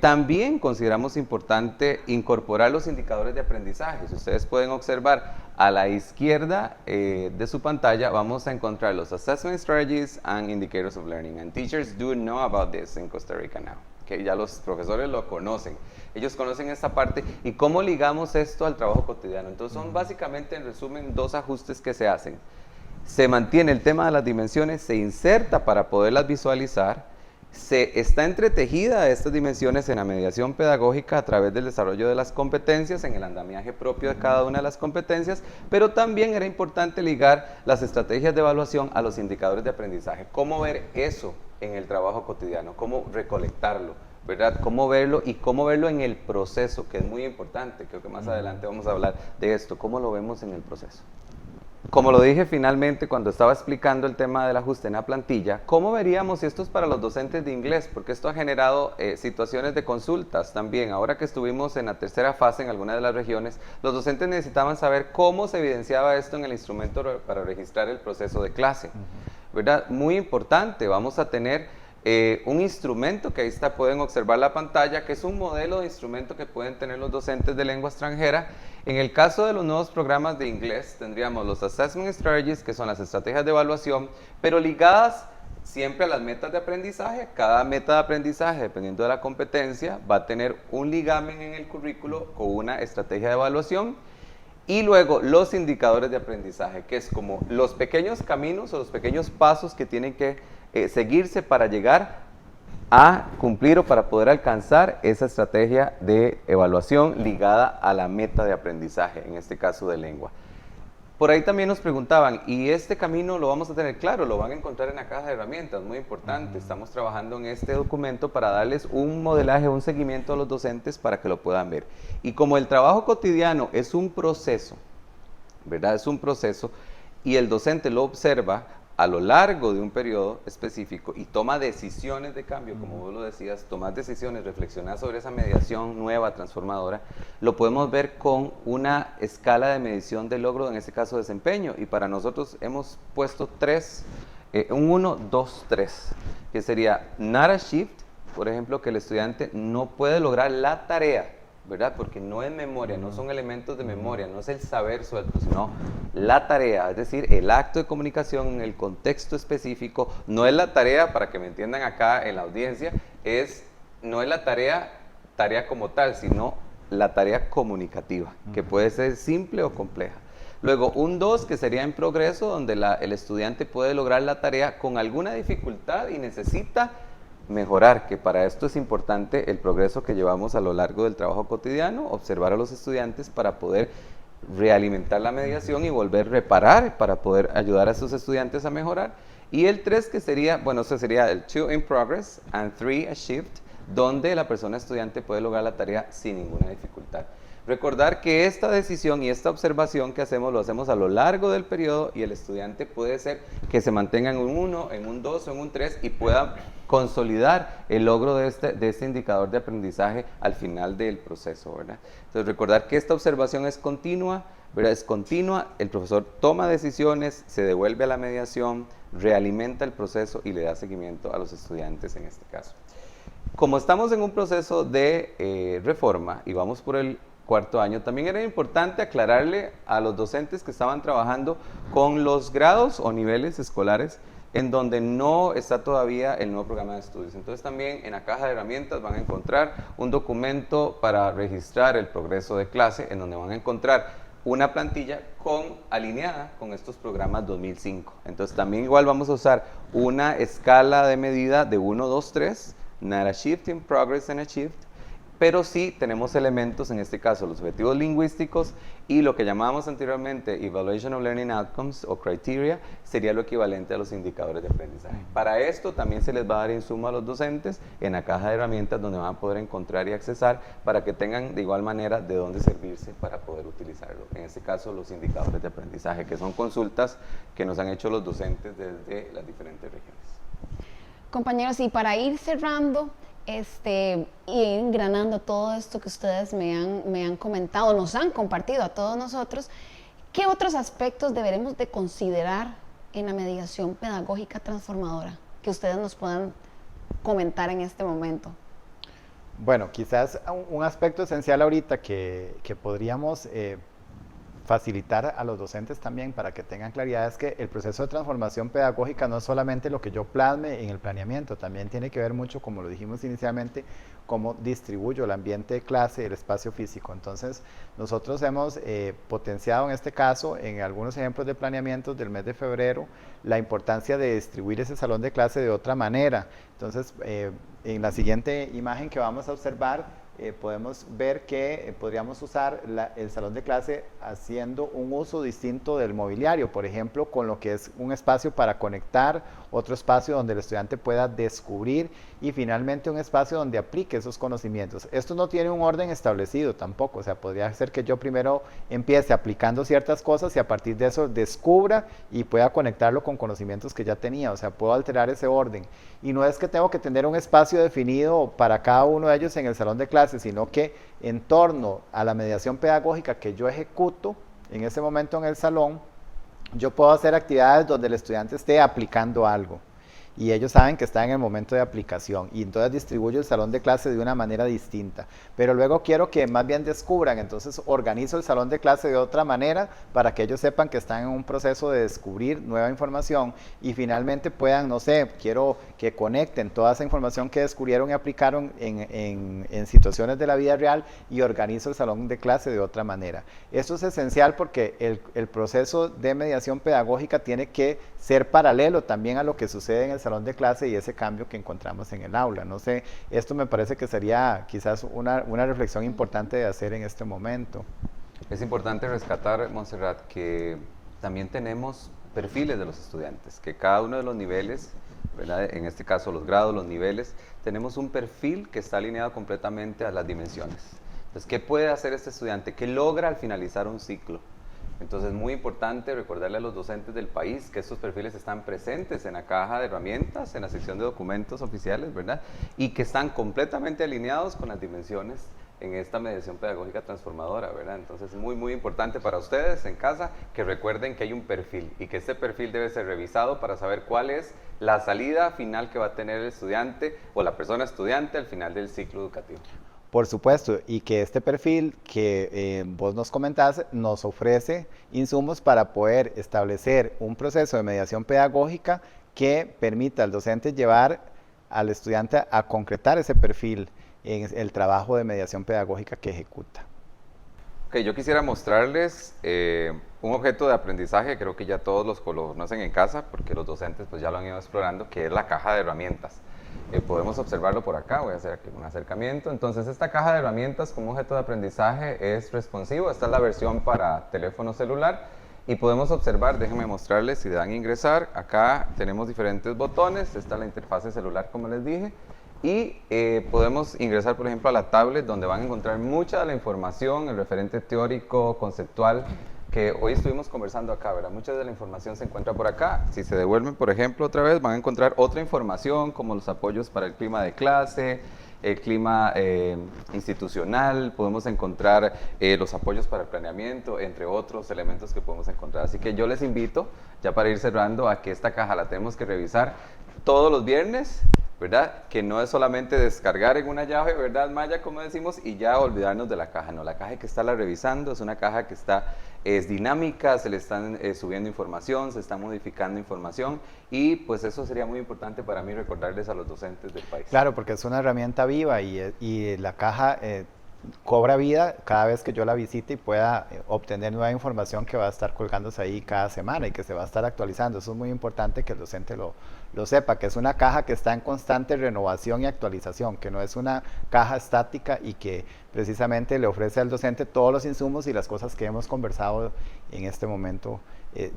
También consideramos importante incorporar los indicadores de aprendizaje. Si ustedes pueden observar a la izquierda de su pantalla, vamos a encontrar los Assessment Strategies and Indicators of Learning. And teachers do know about this in Costa Rica now. Okay, ya los profesores lo conocen. Ellos conocen esta parte y cómo ligamos esto al trabajo cotidiano. Entonces son básicamente, en resumen, dos ajustes que se hacen. Se mantiene el tema de las dimensiones, se inserta para poderlas visualizar. Se está entretejida estas dimensiones en la mediación pedagógica a través del desarrollo de las competencias, en el andamiaje propio de cada una de las competencias, pero también era importante ligar las estrategias de evaluación a los indicadores de aprendizaje. ¿Cómo ver eso en el trabajo cotidiano? ¿Cómo recolectarlo? ¿Verdad? ¿Cómo verlo? Y cómo verlo en el proceso, que es muy importante. Creo que más adelante vamos a hablar de esto. ¿Cómo lo vemos en el proceso? Como lo dije finalmente cuando estaba explicando el tema del ajuste en la plantilla, ¿cómo veríamos si esto es para los docentes de inglés? Porque esto ha generado situaciones de consultas también. Ahora que estuvimos en la tercera fase en algunas de las regiones, los docentes necesitaban saber cómo se evidenciaba esto en el instrumento para registrar el proceso de clase. ¿Verdad? Muy importante, vamos a tener un instrumento que ahí está, pueden observar la pantalla, que es un modelo de instrumento que pueden tener los docentes de lengua extranjera. En el caso de los nuevos programas de inglés, tendríamos los Assessment Strategies, que son las estrategias de evaluación, pero ligadas siempre a las metas de aprendizaje. Cada meta de aprendizaje, dependiendo de la competencia, va a tener un ligamen en el currículo con una estrategia de evaluación. Y luego los indicadores de aprendizaje, que es como los pequeños caminos o los pequeños pasos que tienen que seguirse para llegar a cumplir o para poder alcanzar esa estrategia de evaluación ligada a la meta de aprendizaje, en este caso de lengua. Por ahí también nos preguntaban, ¿y este camino lo vamos a tener claro? Lo van a encontrar en la caja de herramientas, muy importante. Estamos trabajando en este documento para darles un modelaje, un seguimiento a los docentes para que lo puedan ver. Y como el trabajo cotidiano es un proceso, ¿verdad? Es un proceso y el docente lo observa a lo largo de un periodo específico y toma decisiones de cambio, como vos lo decías, tomar decisiones, reflexionar sobre esa mediación nueva, transformadora, lo podemos ver con una escala de medición de logro, en este caso desempeño, y para nosotros hemos puesto un 1, 2, 3, que sería not achieved, por ejemplo, que el estudiante no puede lograr la tarea, ¿verdad? Porque no es memoria, no son elementos de memoria, no es el saber suelto, sino la tarea, es decir, el acto de comunicación en el contexto específico. No es la tarea, para que me entiendan acá en la audiencia, no es la tarea como tal, sino la tarea comunicativa, que puede ser simple o compleja. Luego, un 2, que sería en progreso, donde el estudiante puede lograr la tarea con alguna dificultad y necesita mejorar, que para esto es importante el progreso que llevamos a lo largo del trabajo cotidiano, observar a los estudiantes para poder realimentar la mediación y volver a reparar para poder ayudar a esos estudiantes a mejorar. Y el 3, que sería, bueno, eso sería el 2 in progress and 3 achieved, donde la persona estudiante puede lograr la tarea sin ninguna dificultad. Recordar que esta decisión y esta observación que hacemos, lo hacemos a lo largo del periodo y el estudiante puede ser que se mantenga en un 1, en un 2 o en un 3 y pueda consolidar el logro de este indicador de aprendizaje al final del proceso, ¿verdad? Entonces recordar que esta observación es continua, ¿verdad? Es continua, el profesor toma decisiones, se devuelve a la mediación, realimenta el proceso y le da seguimiento a los estudiantes en este caso. Como estamos en un proceso de reforma y vamos por el cuarto año, también era importante aclararle a los docentes que estaban trabajando con los grados o niveles escolares en donde no está todavía el nuevo programa de estudios. Entonces también en la caja de herramientas van a encontrar un documento para registrar el progreso de clase, en donde van a encontrar una plantilla alineada con estos programas 2005. Entonces también igual vamos a usar una escala de medida de 1, 2, 3, not achieved, in progress and achieved, pero sí tenemos elementos, en este caso los objetivos lingüísticos y lo que llamábamos anteriormente Evaluation of Learning Outcomes o Criteria, sería lo equivalente a los indicadores de aprendizaje. Para esto también se les va a dar insumo a los docentes en la caja de herramientas donde van a poder encontrar y accesar para que tengan de igual manera de dónde servirse para poder utilizarlo. En este caso los indicadores de aprendizaje, que son consultas que nos han hecho los docentes desde las diferentes regiones. Compañeros, y para ir cerrando y engranando todo esto que ustedes me han comentado, nos han compartido a todos nosotros, ¿qué otros aspectos deberemos de considerar en la mediación pedagógica transformadora que ustedes nos puedan comentar en este momento? Bueno, quizás un aspecto esencial ahorita que podríamos facilitar a los docentes también para que tengan claridad es que el proceso de transformación pedagógica no es solamente lo que yo plasme en el planeamiento, también tiene que ver mucho, como lo dijimos inicialmente, cómo distribuyo el ambiente de clase, el espacio físico. Entonces, nosotros hemos potenciado en este caso, en algunos ejemplos de planeamientos del mes de febrero, la importancia de distribuir ese salón de clase de otra manera. Entonces, en la siguiente imagen que vamos a observar, podemos ver que podríamos usar el salón de clase haciendo un uso distinto del mobiliario, por ejemplo, con lo que es un espacio para conectar, otro espacio donde el estudiante pueda descubrir y finalmente un espacio donde aplique esos conocimientos. Esto no tiene un orden establecido tampoco, o sea, podría ser que yo primero empiece aplicando ciertas cosas y a partir de eso descubra y pueda conectarlo con conocimientos que ya tenía, o sea, puedo alterar ese orden. Y no es que tengo que tener un espacio definido para cada uno de ellos en el salón de clases, sino que en torno a la mediación pedagógica que yo ejecuto en ese momento en el salón, yo puedo hacer actividades donde el estudiante esté aplicando algo y ellos saben que está en el momento de aplicación y entonces distribuyo el salón de clase de una manera distinta, pero luego quiero que más bien descubran, entonces organizo el salón de clase de otra manera para que ellos sepan que están en un proceso de descubrir nueva información y finalmente puedan, no sé, quiero que conecten toda esa información que descubrieron y aplicaron en situaciones de la vida real y organizo el salón de clase de otra manera. Esto es esencial porque el proceso de mediación pedagógica tiene que ser paralelo también a lo que sucede en el salón de clase y ese cambio que encontramos en el aula. No sé, esto me parece que sería quizás una reflexión importante de hacer en este momento. Es importante rescatar, Montserrat, que también tenemos perfiles de los estudiantes, que cada uno de los niveles, ¿verdad? En este caso los grados, los niveles, tenemos un perfil que está alineado completamente a las dimensiones. Entonces, ¿qué puede hacer este estudiante? ¿Qué logra al finalizar un ciclo? Entonces es muy importante recordarle a los docentes del país que estos perfiles están presentes en la caja de herramientas, en la sección de documentos oficiales, ¿verdad? Y que están completamente alineados con las dimensiones en esta mediación pedagógica transformadora, ¿verdad? Entonces es muy importante para ustedes en casa que recuerden que hay un perfil y que este perfil debe ser revisado para saber cuál es la salida final que va a tener el estudiante o la persona estudiante al final del ciclo educativo. Por supuesto, y que este perfil que vos nos comentás nos ofrece insumos para poder establecer un proceso de mediación pedagógica que permita al docente llevar al estudiante a concretar ese perfil en el trabajo de mediación pedagógica que ejecuta. Ok, yo quisiera mostrarles un objeto de aprendizaje, creo que ya todos los conocen en casa porque los docentes pues ya lo han ido explorando, que es la caja de herramientas. Podemos observarlo por acá, voy a hacer aquí un acercamiento. Entonces esta caja de herramientas como objeto de aprendizaje es responsivo, esta es la versión para teléfono celular y podemos observar, déjenme mostrarles, si le dan a ingresar, acá tenemos diferentes botones, esta es la interfase celular como les dije y podemos ingresar por ejemplo a la tablet donde van a encontrar mucha de la información, el referente teórico, conceptual, que hoy estuvimos conversando acá, ¿verdad? Mucha de la información se encuentra por acá. Si se devuelven, por ejemplo, otra vez, van a encontrar otra información como los apoyos para el clima de clase, el clima institucional, podemos encontrar los apoyos para el planeamiento, entre otros elementos que podemos encontrar. Así que yo les invito, ya para ir cerrando, a que esta caja la tenemos que revisar todos los viernes, ¿verdad? Que no es solamente descargar en una llave, ¿verdad, Maya? Como decimos, y ya olvidarnos de la caja. No, la caja hay que estarla revisando, es una caja que es dinámica, se le están subiendo información, se está modificando información y pues eso sería muy importante para mí recordarles a los docentes del país. Claro, porque es una herramienta viva y la caja cobra vida cada vez que yo la visite y pueda obtener nueva información que va a estar colgándose ahí cada semana y que se va a estar actualizando. Eso es muy importante que el docente lo sepa, que es una caja que está en constante renovación y actualización, que no es una caja estática y que precisamente le ofrece al docente todos los insumos y las cosas que hemos conversado en este momento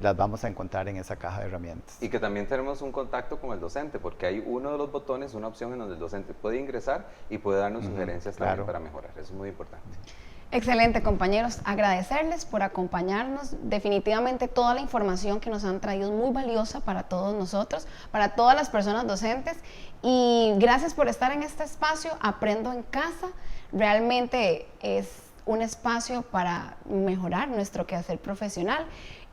las vamos a encontrar en esa caja de herramientas. Y que también tenemos un contacto con el docente, porque hay uno de los botones, una opción en donde el docente puede ingresar y puede darnos sugerencias también para mejorar. Eso es muy importante. Excelente, compañeros. Agradecerles por acompañarnos. Definitivamente toda la información que nos han traído es muy valiosa para todos nosotros, para todas las personas docentes. Y gracias por estar en este espacio. Aprendo en casa. Realmente es un espacio para mejorar nuestro quehacer profesional.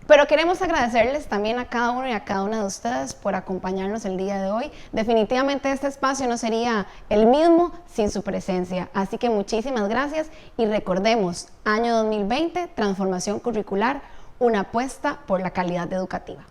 Pero queremos agradecerles también a cada uno y a cada una de ustedes por acompañarnos el día de hoy. Definitivamente este espacio no sería el mismo sin su presencia. Así que muchísimas gracias y recordemos, año 2020, transformación curricular, una apuesta por la calidad educativa.